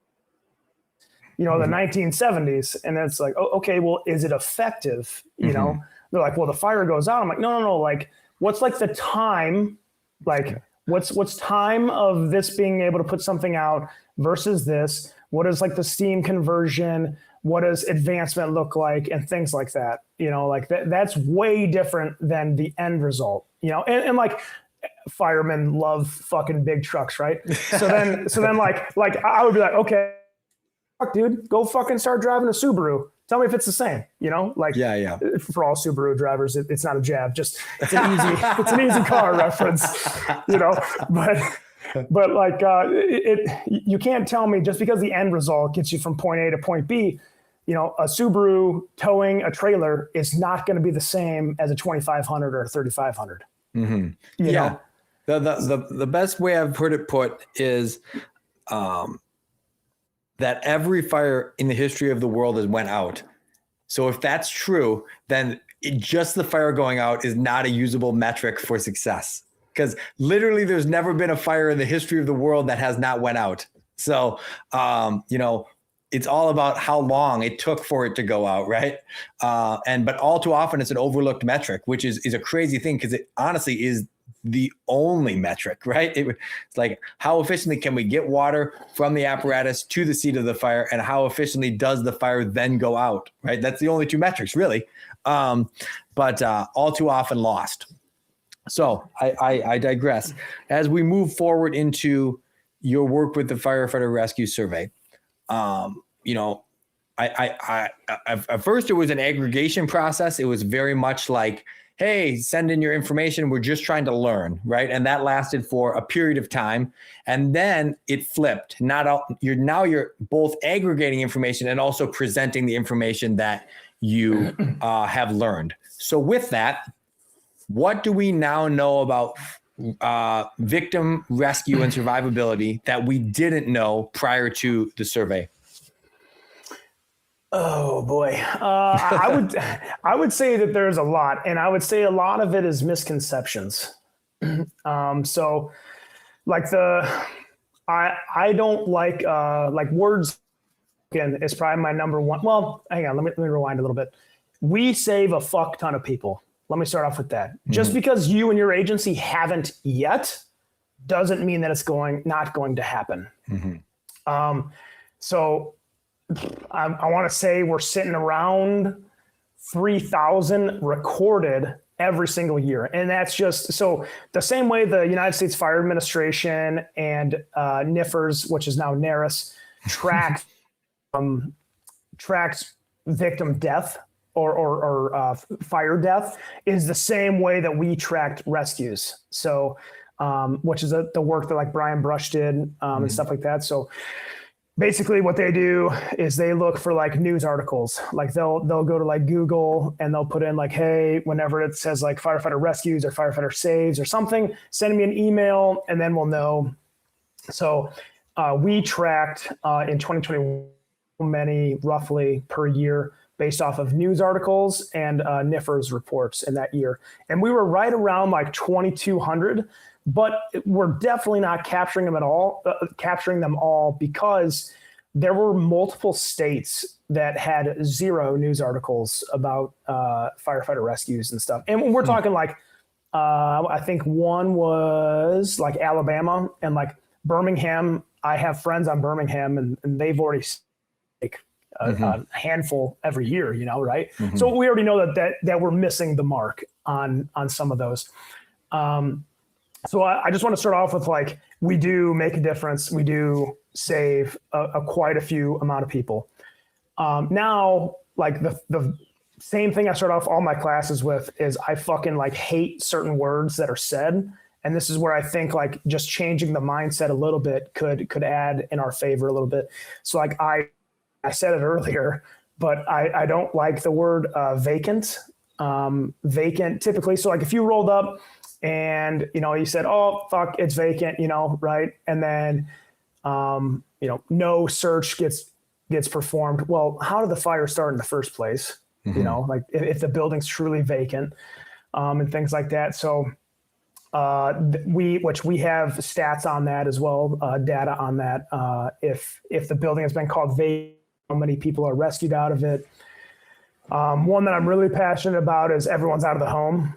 you know, the 1970s. And it's like, oh, okay, well, is it effective? You know, they're like, well, the fire goes out. I'm like, no. Like, what's like the time? Like, what's time of this being able to put something out versus this? What is like the steam conversion? What does advancement look like and things like that? You know, like that's way different than the end result, you know, and like firemen love fucking big trucks. Right. So then like I would be like, okay, fuck, dude, go fucking start driving a Subaru. Tell me if it's the same, you know, like for all Subaru drivers, it's not a jab, just it's an easy car reference, you know, but like you can't tell me just because the end result gets you from point A to point B, you know, a Subaru towing a trailer is not going to be the same as a 2500 or a 3500. You know? The best way I've heard it put is that every fire in the history of the world has went out. So if that's true, then just the fire going out is not a usable metric for success. Because literally there's never been a fire in the history of the world that has not went out. So, you know, it's all about how long it took for it to go out, right? But all too often it's an overlooked metric, which is a crazy thing because it honestly is the only metric, right? It's like, how efficiently can we get water from the apparatus to the seat of the fire, and how efficiently does the fire then go out, right? That's the only two metrics, really, but all too often lost. So I digress. As we move forward into your work with the Firefighter Rescue Survey, you know, I at first it was an aggregation process. It was very much like, hey, send in your information. We're just trying to learn, right? And that lasted for a period of time. And then it flipped. You're both aggregating information and also presenting the information that you have learned. So with that, what do we now know about victim rescue and survivability that we didn't know prior to the survey? Oh boy. I would say that there's a lot, and I would say a lot of it is misconceptions. So like I don't like words is probably my number one. Well, hang on, let me rewind a little bit. We save a fuck ton of people. Let me start off with that. Just because you and your agency haven't yet doesn't mean that it's not going to happen. So I want to say we're sitting around 3,000 recorded every single year. And that's just, so the same way the United States Fire Administration and NIFRS, which is now NARIS, tracks victim death or fire death, is the same way that we tracked rescues. So which is the work that like Brian Brush did and stuff like that. So basically what they do is they look for like news articles. Like they'll go to like Google and they'll put in like, hey, whenever it says like firefighter rescues or firefighter saves or something, send me an email and then we'll know. So we tracked in 2020 many roughly per year based off of news articles and NIFRS reports in that year. And we were right around like 2,200, but we're definitely not capturing them all because there were multiple states that had zero news articles about firefighter rescues and stuff. And we're talking like, I think one was like Alabama and like Birmingham. I have friends on Birmingham and they've already like a handful every year, you know, right? So we already know that we're missing the mark on some of those. So I just want to start off with like, we do make a difference. We do save quite a few amount of people. Now, like the same thing I start off all my classes with is I fucking like hate certain words that are said. And this is where I think like just changing the mindset a little bit could add in our favor a little bit. So like I said it earlier, but I don't like the word vacant. Vacant typically. So like if you rolled up and, you know, you said, oh, fuck, it's vacant, you know, right? And then, you know, no search gets performed. Well, how did the fire start in the first place? You know, like if the building's truly vacant and things like that. So we have stats on that as well, data on that. If the building has been called vacant, how many people are rescued out of it. One that I'm really passionate about is everyone's out of the home.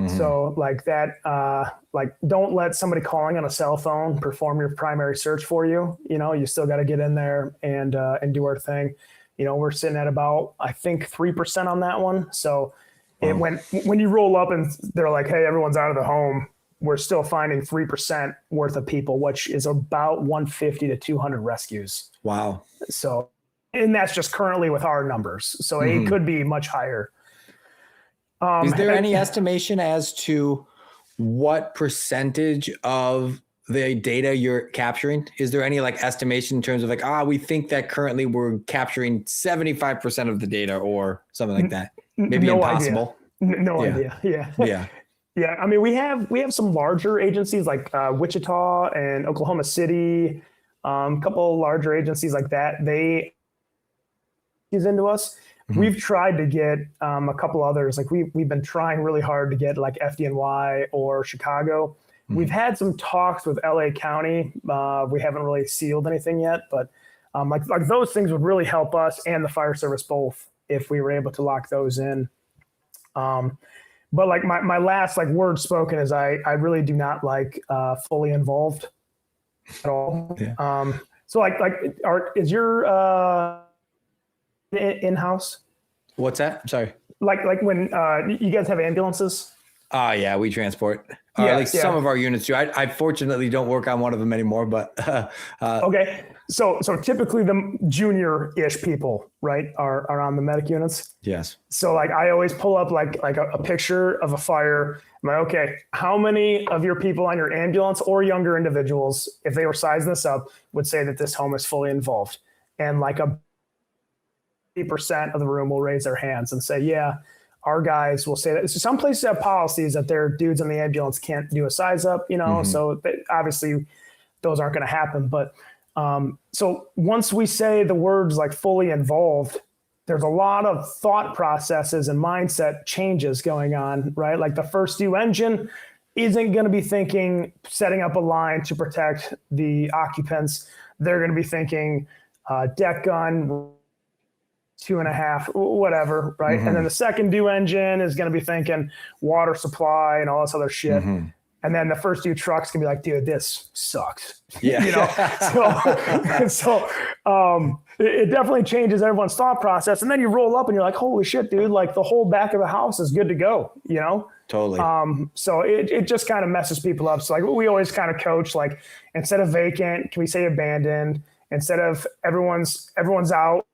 So like that, like don't let somebody calling on a cell phone perform your primary search for you. You know, you still got to get in there and do our thing. You know, we're sitting at about, I think 3% on that one. So when you roll up and they're like, hey, everyone's out of the home, we're still finding 3% worth of people, which is about 150 to 200 rescues. Wow. So, and that's just currently with our numbers. So it could be much higher. Is there any estimation as to what percentage of the data you're capturing? Is there any like estimation in terms of like, we think that currently we're capturing 75% of the data or something like that? Maybe no impossible. Idea. No idea. Yeah. Yeah. I mean, we have some larger agencies like Wichita and Oklahoma City, a couple larger agencies like that. They is into us. We've tried to get a couple others. Like we've been trying really hard to get like FDNY or Chicago. We've had some talks with LA County. We haven't really sealed anything yet, but like those things would really help us and the fire service both if we were able to lock those in. But like my last like word spoken is I really do not like fully involved at all. Yeah. So like is your in-house? What's that? I'm sorry. Like when you guys have ambulances? Yeah, we transport. At least some of our units do. I fortunately don't work on one of them anymore, but okay. So typically the junior-ish people, right, are on the medic units. Yes. So like I always pull up like a picture of a fire. I'm like, okay, how many of your people on your ambulance or younger individuals, if they were sizing this up, would say that this home is fully involved? And like 80% of the room will raise their hands and say, yeah, our guys will say that. So some places have policies that their dudes in the ambulance can't do a size up, you know, so obviously those aren't going to happen. But so once we say the words like fully involved, there's a lot of thought processes and mindset changes going on, right? Like the first due engine isn't going to be thinking setting up a line to protect the occupants. They're going to be thinking deck gun, 2.5, whatever, right? And then the second due engine is going to be thinking water supply and all this other shit. And then the first due truck's gonna be like, dude, this sucks. Yeah. You know? So it definitely changes everyone's thought process. And then you roll up and you're like, holy shit, dude, like the whole back of the house is good to go, you know? Totally. So it just kind of messes people up. So like we always kind of coach, like instead of vacant, can we say abandoned? Instead of everyone's out,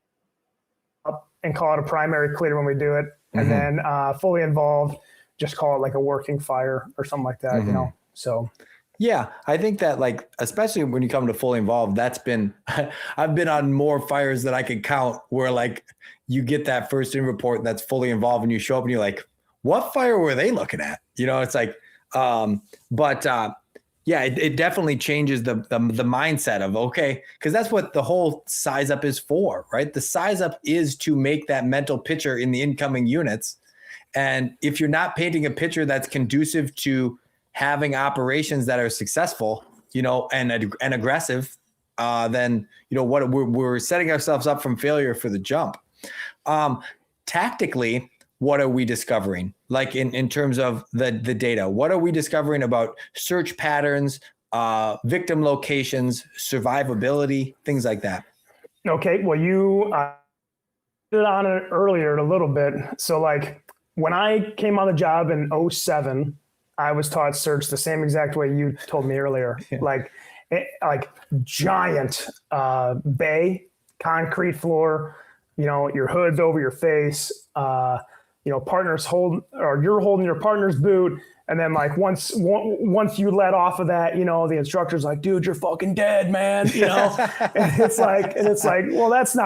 and call it a primary clear when we do it. And then fully involved, just call it like a working fire or something like that, you know? So Yeah, I think that like, especially when you come to fully involved, that's been, I've been on more fires that I could count where like you get that first in report that's fully involved and you show up and you're like, what fire were they looking at? You know, it's like, but yeah, it definitely changes the mindset of, okay, because that's what the whole size up is for, right? The size up is to make that mental picture in the incoming units. And if you're not painting a picture that's conducive to having operations that are successful, you know, and aggressive, then, you know, what we're setting ourselves up from failure for the jump. Tactically, what are we discovering? Like in terms of the data, what are we discovering about search patterns, victim locations, survivability, things like that? Okay. Well, you did on it earlier a little bit. So like when I came on the job in 2007, I was taught search the same exact way you told me earlier, yeah. like giant bay, concrete floor, you know, your hood's over your face, you know, partners hold, or you're holding your partner's boot. And then like once you let off of that, you know, the instructor's like, dude, you're fucking dead, man. You know, and it's like, well, that's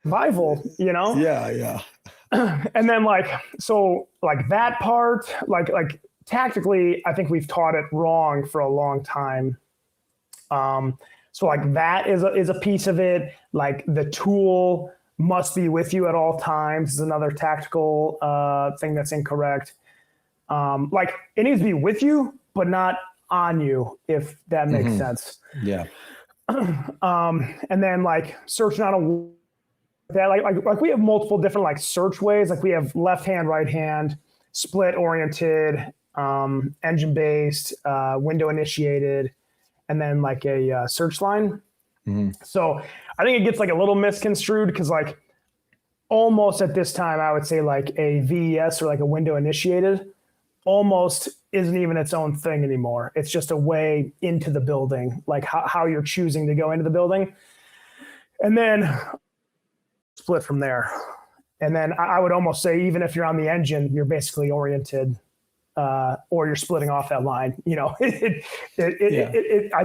survival, you know? Yeah. Yeah. And then like, so like that part, like tactically, I think we've taught it wrong for a long time. So like that is a piece of it. Like the tool must be with you at all times is another tactical thing that's incorrect. Like it needs to be with you, but not on you, if that makes sense. Yeah. And then like searching on a that like we have multiple different like search ways. Like we have left hand, right hand, split oriented, engine based, window initiated, and then like a search line. So I think it gets like a little misconstrued because like almost at this time I would say like a VES or like a window initiated almost isn't even its own thing anymore. It's just a way into the building, like how you're choosing to go into the building, and then split from there. And then I would almost say, even if you're on the engine, you're basically oriented, or you're splitting off that line. You know, I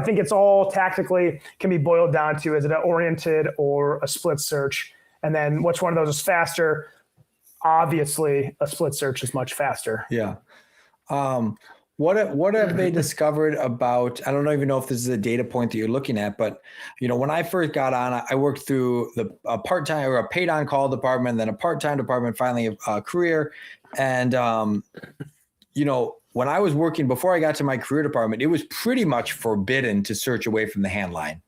think it's all tactically can be boiled down to, is it an oriented or a split search? And then which one of those is faster? Obviously, a split search is much faster. Yeah. What have they discovered about, I don't even know if this is a data point that you're looking at, but you know, when I first got on, I worked through a part-time or a paid on call department, then a part-time department, finally a career. And, you know, when I was working, before I got to my career department, it was pretty much forbidden to search away from the hand line.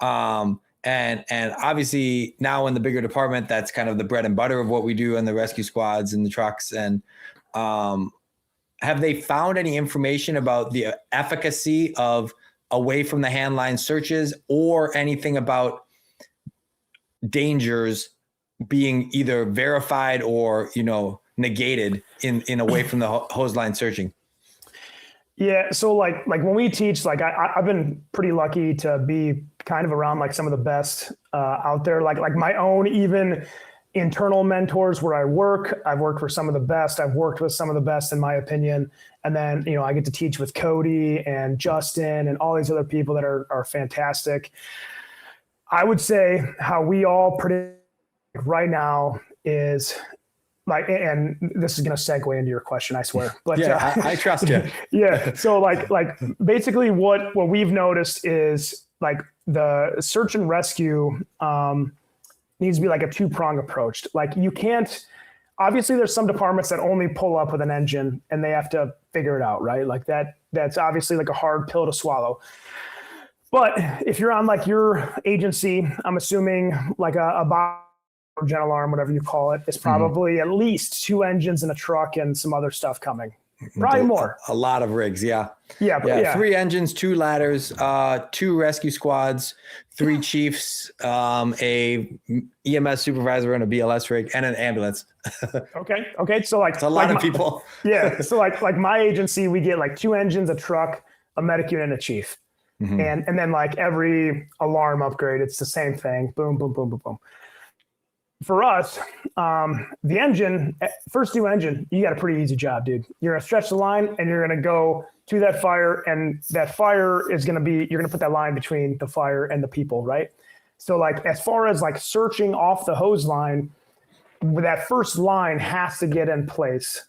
And obviously now in the bigger department, that's kind of the bread and butter of what we do in the rescue squads and the trucks. And, have they found any information about the efficacy of away from the hand line searches, or anything about dangers being either verified or, you know, negated in away from the hose line searching? Yeah. So like when we teach, like I've been pretty lucky to be kind of around like some of the best out there, like my own even internal mentors where I've worked for some of the best. I've worked with some of the best in my opinion. And then, you know, I get to teach with Cody and Justin and all these other people that are fantastic. I would say how we all predict right now is like, and this is going to segue into your question, I swear. But yeah, I trust you. Yeah. So like basically what we've noticed is like the search and rescue, needs to be like a two-prong approach. Like you can't, obviously there's some departments that only pull up with an engine and they have to figure it out, right? Like that's obviously like a hard pill to swallow. But if you're on like your agency, I'm assuming like a or gen alarm, whatever you call it, is probably at least 2 engines and a truck and some other stuff coming. Probably more. A lot of rigs, yeah. Yeah. 3 engines, 2 ladders, 2 rescue squads, 3 chiefs, a EMS supervisor and a BLS rig, and an ambulance. Okay. So like it's a lot of people. Yeah. So like my agency, we get like 2 engines, a truck, a medic unit, and a chief. And then like every alarm upgrade, it's the same thing. Boom, boom, boom, boom, boom. for us, the engine, first new engine, you got a pretty easy job, dude. You're gonna stretch the line and you're gonna go to that fire, and that fire is gonna be, you're gonna put that line between the fire and the people, right? So like, as far as like searching off the hose line, that first line has to get in place,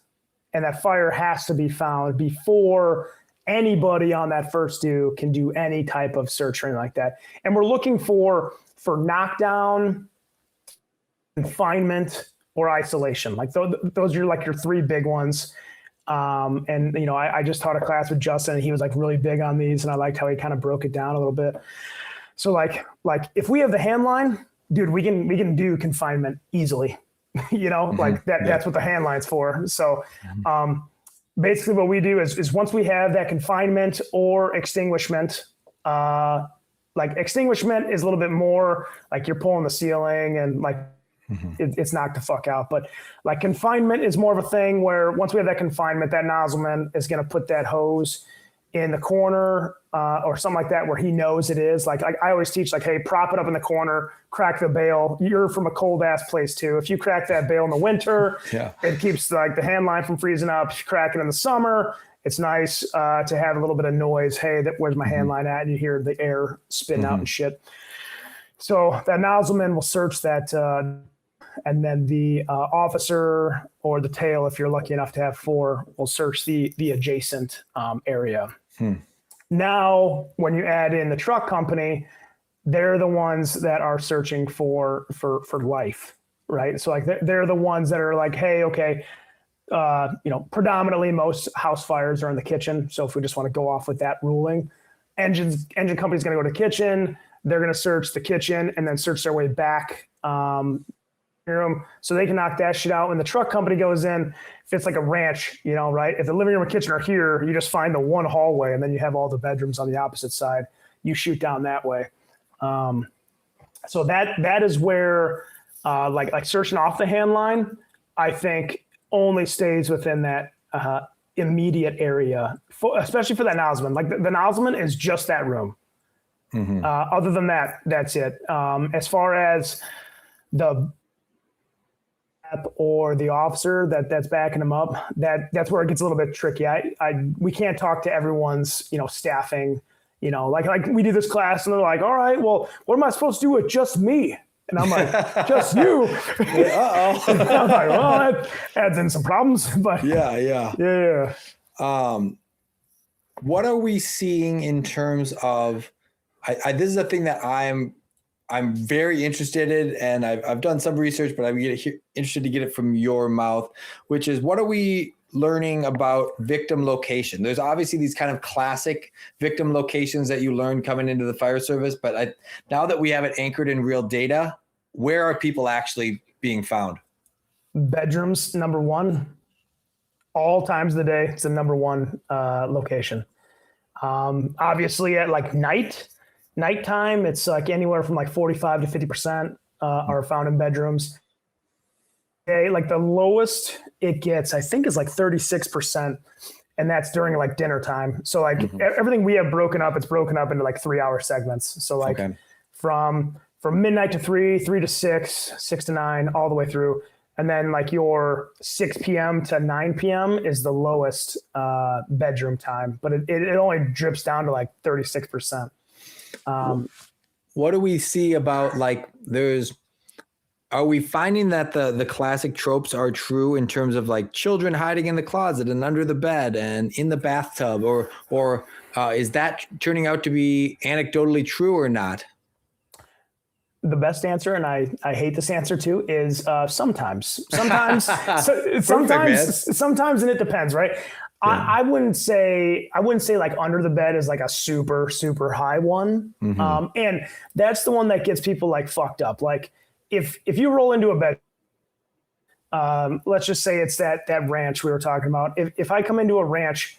and that fire has to be found before anybody on that first due can do any type of search or anything like that. And we're looking for knockdown, confinement, or isolation. Like those are like your three big ones. And you know, I just taught a class with Justin, and he was like really big on these, and I liked how he kind of broke it down a little bit. So like if we have the hand line, dude, we can do confinement easily. You know, like that's what the hand line's for. So basically what we do is once we have that confinement or extinguishment, like extinguishment is a little bit more like you're pulling the ceiling and like it's knocked the fuck out. But like confinement is more of a thing where once we have that confinement, that nozzleman is going to put that hose in the corner or something like that where he knows it is. Like I always teach, like, hey, prop it up in the corner, crack the bail. You're from a cold ass place too. If you crack that bail in the winter, it keeps like the hand line from freezing up. If you crack it in the summer, it's nice to have a little bit of noise. Hey, where's my hand line at? And you hear the air spitting out and shit. So that nozzleman will search that, and then the officer or the tail, if you're lucky enough to have 4, will search the adjacent area. Now, when you add in the truck company, they're the ones that are searching for life, right? So like they're the ones that are like, hey, okay, you know, predominantly most house fires are in the kitchen. So if we just want to go off with that ruling, engine company's going to go to kitchen. They're going to search the kitchen and then search their way back room so they can knock that shit out. When the truck company goes in, if it's like a ranch, you know, right? If the living room and kitchen are here, you just find the one hallway and then you have all the bedrooms on the opposite side. You shoot down that way. So that is where like searching off the hand line, I think only stays within that immediate area, especially for that nozzleman. Like the nozzleman is just that room. Other than that, that's it. As far as the or the officer that's backing them up, that's where it gets a little bit tricky. We can't talk to everyone's, you know, staffing, you know, like we do this class and they're like, all right, well, what am I supposed to do with just me? And I'm like, just you. I'm like, well, that adds in some problems, but yeah. What are we seeing in terms of, this is a thing that I'm very interested in, and I've done some research, but I'm interested to get it from your mouth, which is, what are we learning about victim location? There's obviously these kind of classic victim locations that you learn coming into the fire service, but now that we have it anchored in real data, where are people actually being found? Bedrooms, number one. All times of the day, it's the number one location. Obviously at like nighttime, it's like anywhere from like 45 to 50% are found in bedrooms. Okay, like the lowest it gets, I think, is like 36%, and that's during like dinner time. So like everything we have broken up, it's broken up into like 3-hour segments. So like from midnight to 3 to 6, 6 to 9, all the way through. And then like your 6 p.m. to 9 p.m. is the lowest bedroom time, but it only drips down to like 36%. What do we see about like are we finding that the classic tropes are true in terms of like children hiding in the closet and under the bed and in the bathtub, or is that turning out to be anecdotally true or not? The best answer, and I hate this answer too, is sometimes, and it depends, right? I wouldn't say like under the bed is like a super, super high one. And that's the one that gets people like fucked up. Like if you roll into a bed, let's just say it's that ranch we were talking about. If I come into a ranch,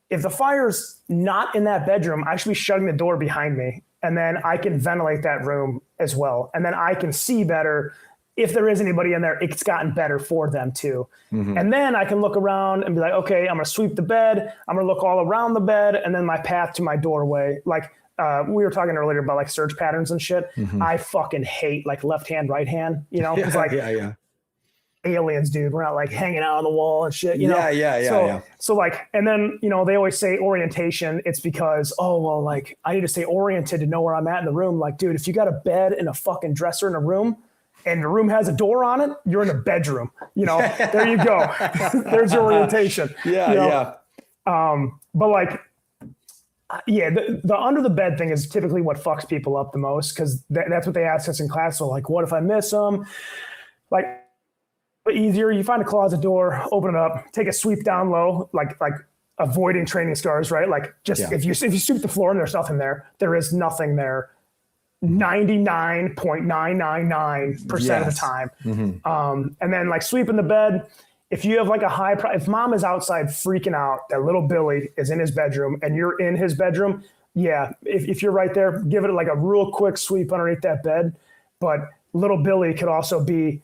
if the fire's not in that bedroom, I should be shutting the door behind me. And then I can ventilate that room as well. And then I can see better. If there is anybody in there, it's gotten better for them too. And then I can look around and be like, okay, I'm going to sweep the bed. I'm going to look all around the bed. And then my path to my doorway. Like we were talking earlier about like search patterns and shit. I fucking hate like left hand, right hand, you know, because like aliens, dude, we're not like hanging out on the wall and shit, you know? So like, and then, you know, they always say orientation. It's because, oh, well, like I need to stay oriented to know where I'm at in the room. Like, dude, if you got a bed and a fucking dresser in a room and the room has a door on it, you're in a bedroom, you know, there you go. There's your orientation. But like, the under the bed thing is typically what fucks people up the most. Cause that's what they ask us in class. So like, what if I miss them? Like, easier, you find a closet door, open it up, take a sweep down low, like avoiding training scars, right? Like just if you sweep the floor and there's nothing there is nothing there 99.999% of the time. And then like sweeping the bed, if you have like if mom is outside freaking out that little Billy is in his bedroom and you're in his bedroom, if you're right there, give it like a real quick sweep underneath that bed. But little Billy could also be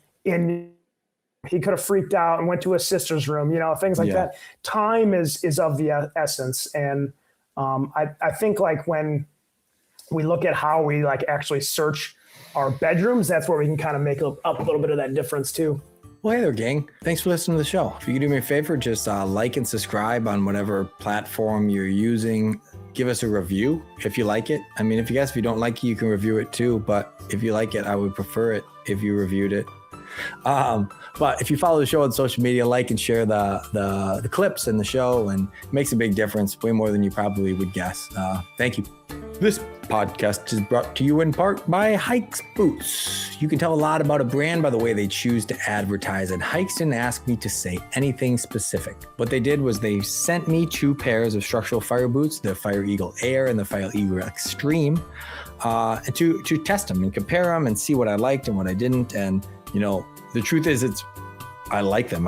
he could have freaked out and went to his sister's room, you know, things like that. Time is of the essence. And I think like when we look at how we like actually search our bedrooms, that's where we can kind of make up a little bit of that difference too. Well, hey there, gang. Thanks for listening to the show. If you could do me a favor, just like and subscribe on whatever platform you're using. Give us a review if you like it. I mean, if you don't like it, you can review it too. But if you like it, I would prefer it if you reviewed it. But if you follow the show on social media, like and share the clips and the show, and it makes a big difference, way more than you probably would guess. Thank you. This podcast is brought to you in part by Hikes Boots. You can tell a lot about a brand by the way they choose to advertise, and Hikes didn't ask me to say anything specific. What they did was they sent me 2 pairs of structural fire boots, the Fire Eagle Air and the Fire Eagle Extreme, to test them and compare them and see what I liked and what I didn't. And you know, the truth is I like them.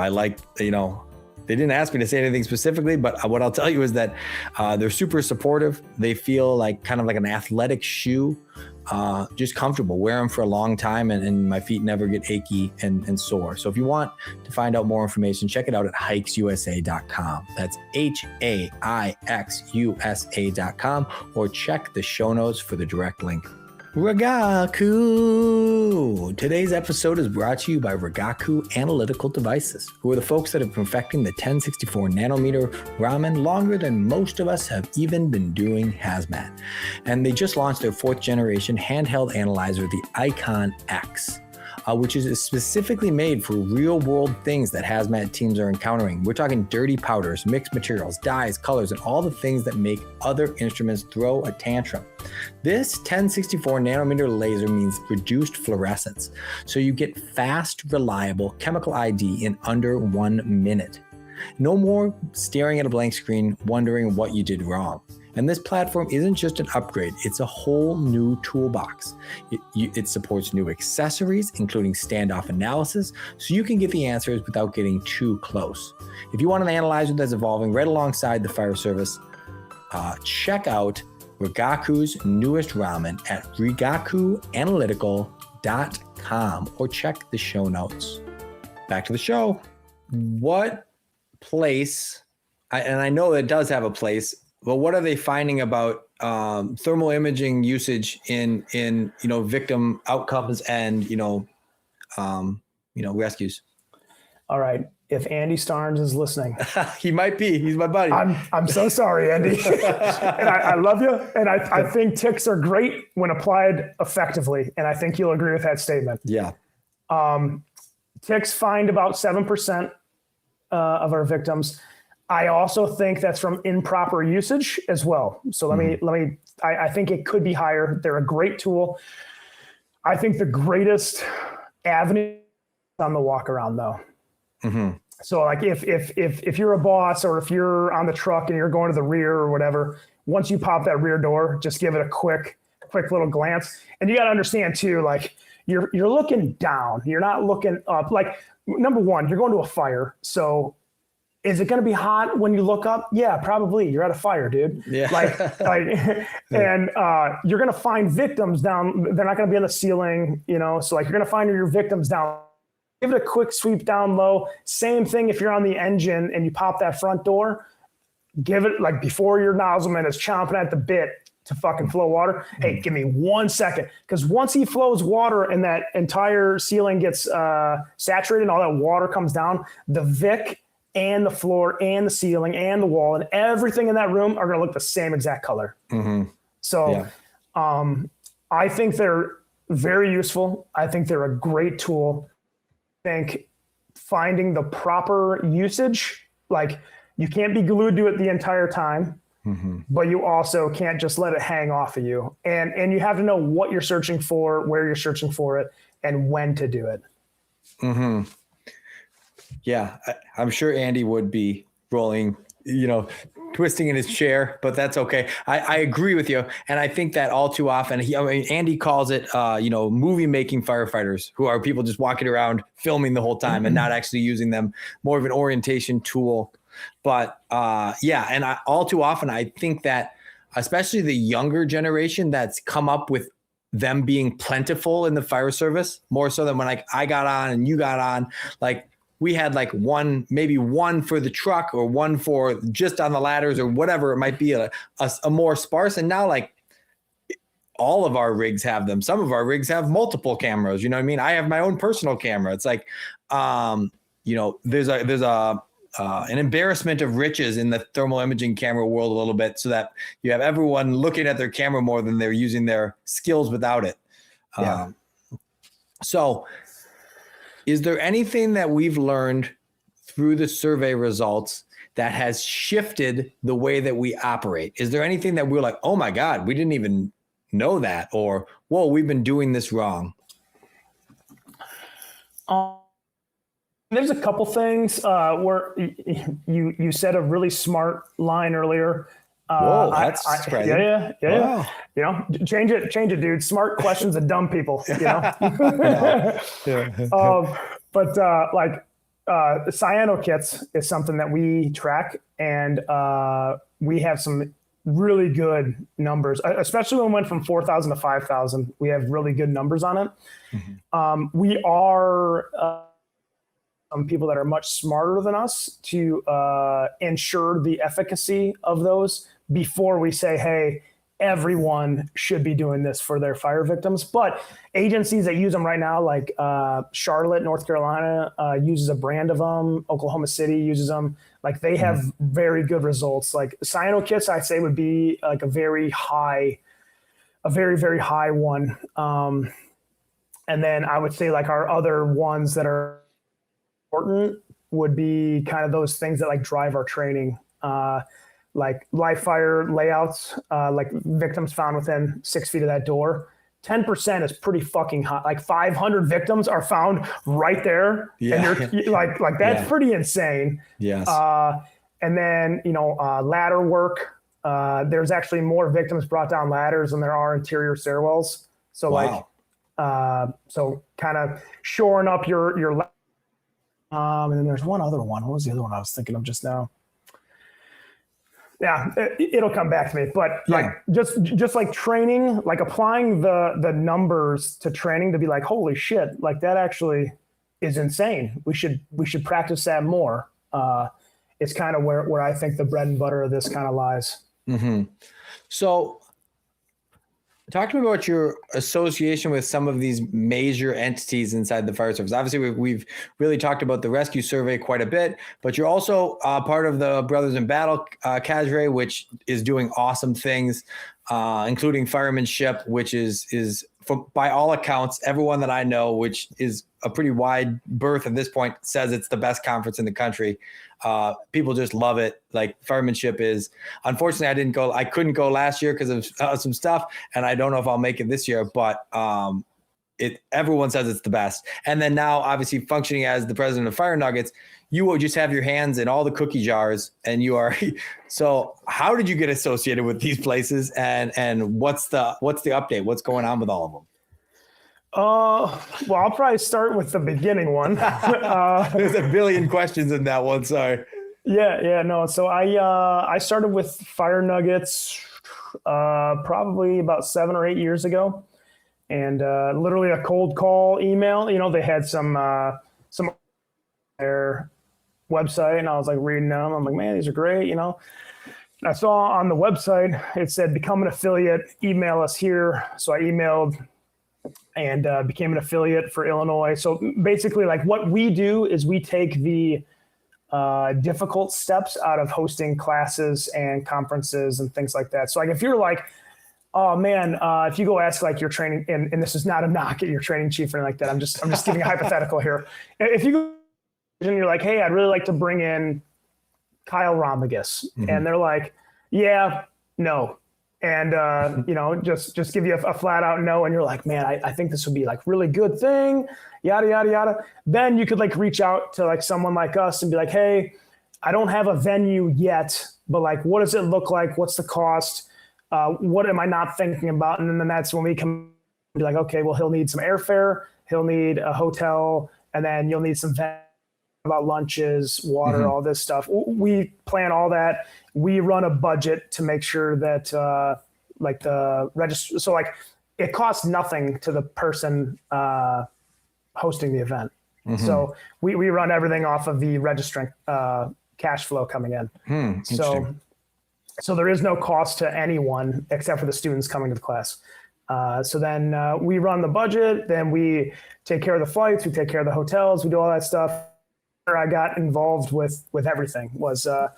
They didn't ask me to say anything specifically, but what I'll tell you is that they're super supportive. They feel like kind of like an athletic shoe, just comfortable. Wear them for a long time and my feet never get achy and sore. So if you want to find out more information, check it out at hikesusa.com. That's HAIXUSA.com, or check the show notes for the direct link. Rigaku! Today's episode is brought to you by Rigaku Analytical Devices, who are the folks that are perfecting the 1064 nanometer ramen longer than most of us have even been doing hazmat. And they just launched their 4th generation handheld analyzer, the Icon X, which is specifically made for real world things that hazmat teams are encountering. We're talking dirty powders, mixed materials, dyes, colors, and all the things that make other instruments throw a tantrum. This 1064 nanometer laser means reduced fluorescence, so you get fast, reliable chemical ID in under 1 minute. No more staring at a blank screen, wondering what you did wrong. And this platform isn't just an upgrade, it's a whole new toolbox. It supports new accessories, including standoff analysis, so you can get the answers without getting too close. If you want an analyzer that's evolving right alongside the fire service, check out Rigaku's newest ramen at rigakuanalytical.com, or check the show notes. Back to the show. What place, and I know it does have a place, but what are they finding about thermal imaging usage in victim outcomes and rescues? All right, if Andy Starnes is listening, he might be. He's my buddy. I'm so sorry, Andy, and I love you. And I think ticks are great when applied effectively, and I think you'll agree with that statement. Yeah. Ticks find about 7% of our victims. I also think that's from improper usage as well. So I think it could be higher. They're a great tool. I think the greatest avenue on the walk around though. So like if you're a boss, or if you're on the truck and you're going to the rear or whatever, once you pop that rear door, just give it a quick little glance. And you got to understand too, like you're looking down, you're not looking up. Like number one, you're going to a fire. So is it going to be hot when you look up? Yeah, probably. You're at a fire, dude. Yeah. And you're going to find victims down. They're not going to be on the ceiling, So like you're going to find your victims down. Give it a quick sweep down low. Same thing if you're on the engine and you pop that front door. Give it like before your nozzleman is chomping at the bit to fucking flow water. Hey, give me 1 second. Because once he flows water and that entire ceiling gets saturated and all that water comes down, the Vic and the floor and the ceiling and the wall and everything in that room are going to look the same exact color. So I think they're very useful. I think they're a great tool. I think finding the proper usage, like you can't be glued to it the entire time, but you also can't just let it hang off of you. And you have to know what you're searching for, where you're searching for it, and when to do it. Yeah, I'm sure Andy would be rolling, twisting in his chair, but that's okay. I agree with you. And I think that all too often, Andy calls it, movie making firefighters, who are people just walking around filming the whole time and not actually using them, more of an orientation tool. But all too often, I think that especially the younger generation that's come up with them being plentiful in the fire service, more so than when I got on and you got on, we had maybe one for the truck or one for just on the ladders or whatever it might be, a more sparse. And now all of our rigs have them. Some of our rigs have multiple cameras. You know what I mean? I have my own personal camera. It's there's an embarrassment of riches in the thermal imaging camera world a little bit, so that you have everyone looking at their camera more than they're using their skills without it. So is there anything that we've learned through the survey results that has shifted the way that we operate? Is there anything that we're like, oh my God, we didn't even know that, or, whoa, we've been doing this wrong? There's a couple things where you said a really smart line earlier. Whoa, that's surprising. Yeah. Wow. Change it, dude. Smart questions of dumb people. But cyano kits is something that we track, and we have some really good numbers, especially when we went from 4,000 to 5,000. We have really good numbers on it. We are some people that are much smarter than us to ensure the efficacy of those before we say, hey, everyone should be doing this for their fire victims. But agencies that use them right now, like Charlotte, North Carolina, uses a brand of them. Oklahoma City uses them. They have very good results. Cyano kits, I say, would be a very, very high one. And then I would say our other ones that are important would be kind of those things that drive our training. Live fire layouts, victims found within 6 feet of that door. 10% is pretty fucking high. 500 victims are found right there. Yeah. And you're that's pretty insane. Yes. And then, ladder work. There's actually more victims brought down ladders than there are interior stairwells. So wow. So kind of shoring up your and then there's one other one. What was the other one I was thinking of just now? Yeah, it'll come back to me. But just training, applying the numbers to training to be holy shit, that actually is insane. We should practice that more. It's kind of where I think the bread and butter of this kind of lies. So talk to me about your association with some of these major entities inside the fire service. Obviously, we've really talked about the rescue survey quite a bit, but you're also part of the Brothers in Battle cadre, which is doing awesome things, including firemanship, which is by all accounts, everyone that I know, which is a pretty wide berth at this point, says it's the best conference in the country. People just love it. Firemanship is, unfortunately, I couldn't go last year because of some stuff, and I don't know if I'll make it this year, but everyone says it's the best. And then now, obviously, functioning as the president of Fire Nuggets, you will just have your hands in all the cookie jars, and you are. So how did you get associated with these places, and what's the update? What's going on with all of them? Well, I'll probably start with the beginning one. There's a billion questions in that one. Sorry. Yeah, no. So I started with Fire Nuggets probably about 7 or 8 years ago, and literally a cold call email. They had some their website, and I was reading them. I'm like, man, these are great. I saw on the website, it said, become an affiliate, email us here. So I emailed and became an affiliate for Illinois. So basically, like, what we do is we take the difficult steps out of hosting classes and conferences and things like that. So like, if you're like, oh man, if you go ask like your training, and this is not a knock at your training chief or anything like that. I'm just giving a hypothetical here. If you go and you're like, hey, I'd really like to bring in Kyle Romagus, and they're like, yeah, no. And, just give you a flat out no. And you're like, man, I think this would be like really good thing, yada, yada, yada. Then you could like reach out to like someone like us and be like, hey, I don't have a venue yet, but like, what does it look like? What's the cost? What am I not thinking about? And then that's when we can be like, okay, well, he'll need some airfare, he'll need a hotel, and then you'll need some about lunches, water, all this stuff. We plan all that. We run a budget to make sure that like the register. So like it costs nothing to the person hosting the event. So we run everything off of the registering cash flow coming in. So there is no cost to anyone except for the students coming to the class. So then we run the budget, then we take care of the flights, we take care of the hotels, we do all that stuff. I got involved with everything was I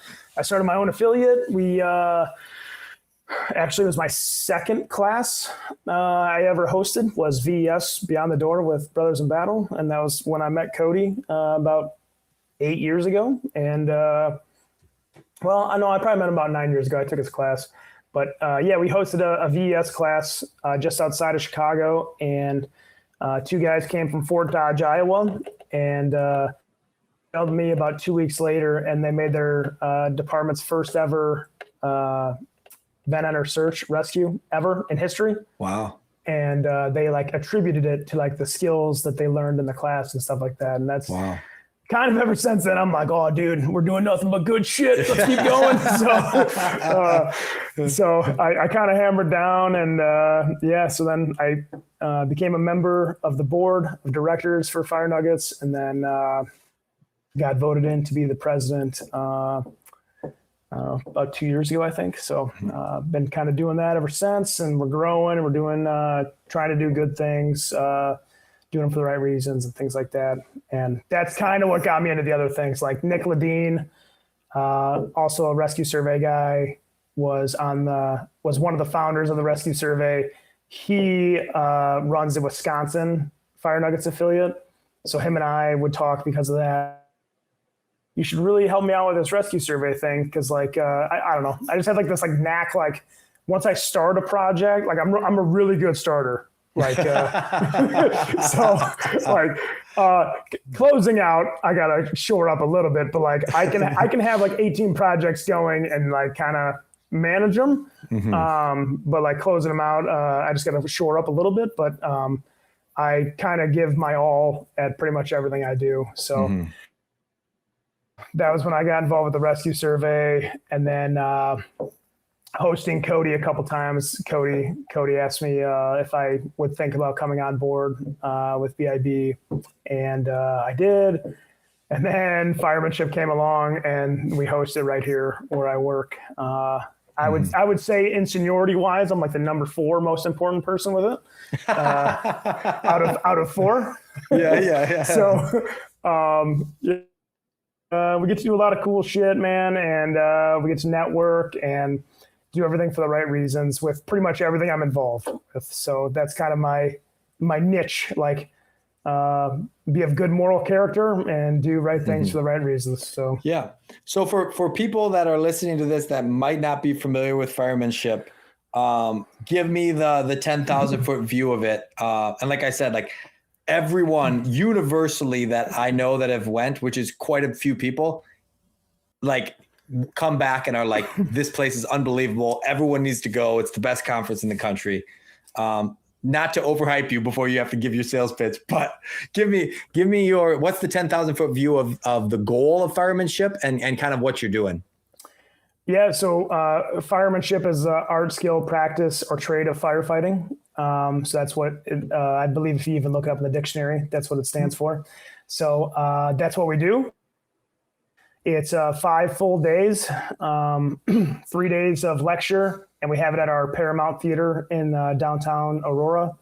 started my own affiliate. We actually, it was my second class I ever hosted was VES Beyond the Door with Brothers in Battle. And that was when I met Cody about 8 years ago. And well, I know I probably met him about 9 years ago. I took his class. But yeah, we hosted a VES class just outside of Chicago. And two guys came from Fort Dodge, Iowa. And emailed me about 2 weeks later, and they made their department's first ever vent enter search rescue ever in history. Wow. And they like attributed it to like the skills that they learned in the class and stuff like that. And that's kind of ever since then, I'm like, oh dude, we're doing nothing but good shit. Let's keep going. So I kind of hammered down, and so then I became a member of the board of directors for Fire Nuggets, and then got voted in to be the president about 2 years ago, I think. So been kind of doing that ever since, and we're growing, and we're doing trying to do good things, doing them for the right reasons and things like that. And that's kind of what got me into the other things. Like Nick Ledeen, also a rescue survey guy, was one of the founders of the rescue survey. He runs the Wisconsin Fire Nuggets affiliate. So him and I would talk because of that. You should really help me out with this rescue survey thing. Cause like, I don't know. I just had like this like knack, like once I start a project, like I'm a really good starter. Like, so like, closing out, I got to shore up a little bit, but like I can have like 18 projects going and like kind of manage them. But like closing them out, I just got to shore up a little bit, but I kind of give my all at pretty much everything I do. So that was when I got involved with the rescue survey, and then hosting Cody a couple times. Cody asked me if I would think about coming on board with BIB, and I did. And then firemanship came along, and we hosted right here where I work. I would say in seniority wise, I'm like the number 4 most important person with it out of 4. Yeah. So we get to do a lot of cool shit, man, and we get to network and do everything for the right reasons with pretty much everything I'm involved with. So that's kind of my niche, like be of good moral character and do right things for the right reasons. So yeah. So for people that are listening to this that might not be familiar with firemanship, give me the 10,000 foot view of it. And like I said, like everyone universally that I know that have went, which is quite a few people, like come back and are like, this place is unbelievable. Everyone needs to go. It's the best conference in the country. Not to overhype you before you have to give your sales pitch, but give me your, what's the 10,000 foot view of the goal of firemanship and kind of what you're doing? Yeah. So firemanship is art, skill, practice, or trade of firefighting. So that's what I believe if you even look up in the dictionary, that's what it stands for. So that's what we do. It's 5 full days, 3 days of lecture, and we have it at our Paramount Theater in downtown Aurora.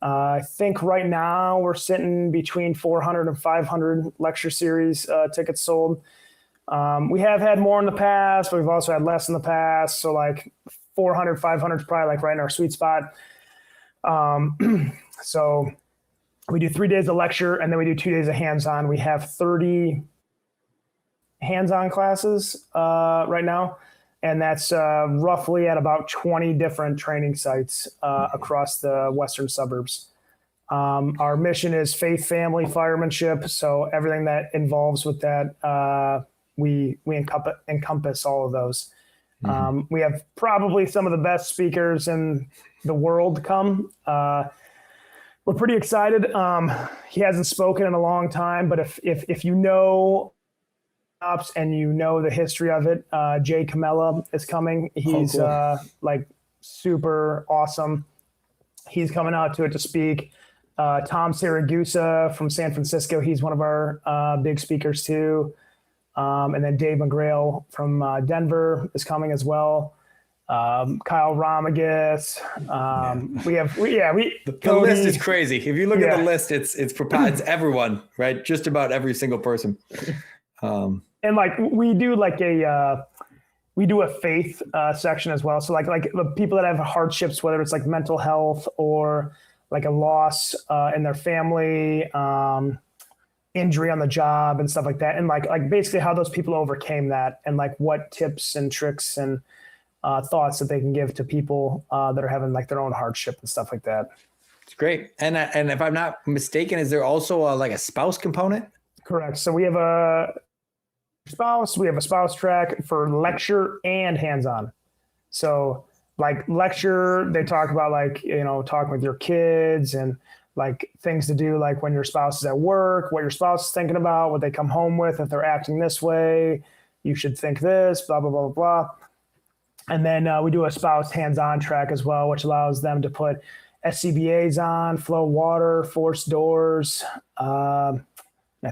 I think right now we're sitting between 400 and 500 lecture series tickets sold. We have had more in the past, but we've also had less in the past. So like 400, 500 is probably like right in our sweet spot. So we do 3 days of lecture, and then we do 2 days of hands-on. We have 30 hands-on classes right now, and that's roughly at about 20 different training sites across the western suburbs. Our mission is faith, family, firemanship. So everything that involves with that, we encompass all of those. We have probably some of the best speakers in the world come. We're pretty excited. He hasn't spoken in a long time, but if you know ops and you know the history of it, Jay Camella is coming. He's like super awesome. He's coming out to it to speak. Tom Siragusa from San Francisco, he's one of our big speakers too. And then Dave McGrail from Denver is coming as well. Kyle Romagus. The list is crazy. If you look at the list, it's everyone, right? Just about every single person. And like we do like we do a faith section as well. So like the people that have hardships, whether it's like mental health or like a loss in their family, injury on the job and stuff like that. And like basically how those people overcame that, and like what tips and tricks and thoughts that they can give to people that are having like their own hardship and stuff like that. It's great. And if I'm not mistaken, is there also like a spouse component? Correct. So we have a spouse track for lecture and hands-on. So like lecture, they talk about like, talking with your kids and like things to do, like when your spouse is at work, what your spouse is thinking about, what they come home with, if they're acting this way, you should think this, blah, blah, blah, blah. And then we do a spouse hands-on track as well, which allows them to put SCBAs on, flow water, force doors, I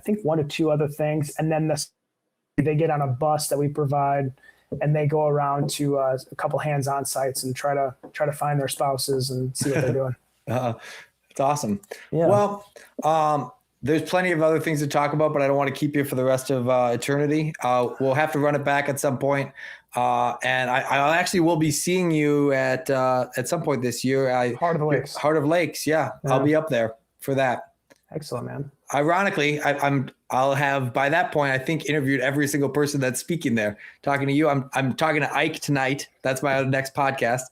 think 1 or 2 other things. And then they get on a bus that we provide, and they go around to a couple hands-on sites and try to find their spouses and see what they're doing. It's awesome. Yeah. Well, there's plenty of other things to talk about, but I don't want to keep you for the rest of eternity. We'll have to run it back at some point. And I actually will be seeing you at some point this year. Heart of Lakes. Yeah. I'll be up there for that. Excellent, man. Ironically, I'll have by that point, I think, interviewed every single person that's speaking there. Talking to you, I'm talking to Ike tonight. That's my next podcast.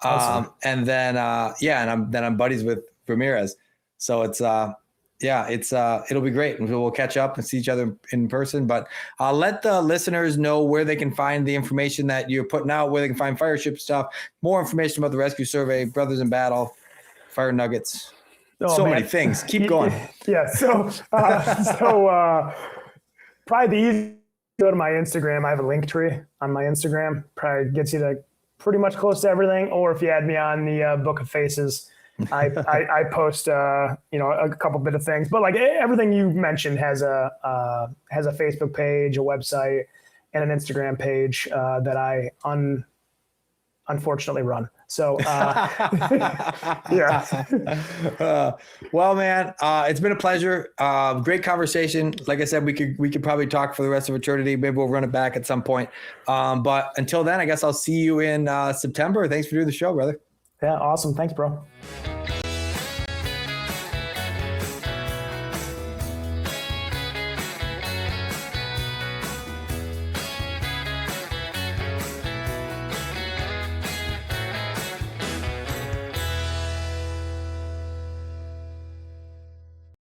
Awesome. And then I'm buddies with Ramirez. So it's it'll be great, and we'll catch up and see each other in person. But I'll let the listeners know where they can find the information that you're putting out, where they can find Fireship stuff, more information about the Rescue Survey, Brothers in Battle, Fire Nuggets. Many things. Keep going. Yeah. So probably the easiest, go to my Instagram. I have a link tree on my Instagram. Probably gets you to pretty much close to everything. Or if you add me on the Book of Faces, I post a couple bit of things. But like everything you mentioned has a Facebook page, a website, and an Instagram page that I unfortunately run. So, yeah. Well, man, it's been a pleasure. Great conversation. Like I said, we could probably talk for the rest of eternity. Maybe we'll run it back at some point. But until then, I guess I'll see you in September. Thanks for doing the show, brother. Yeah. Awesome. Thanks, bro.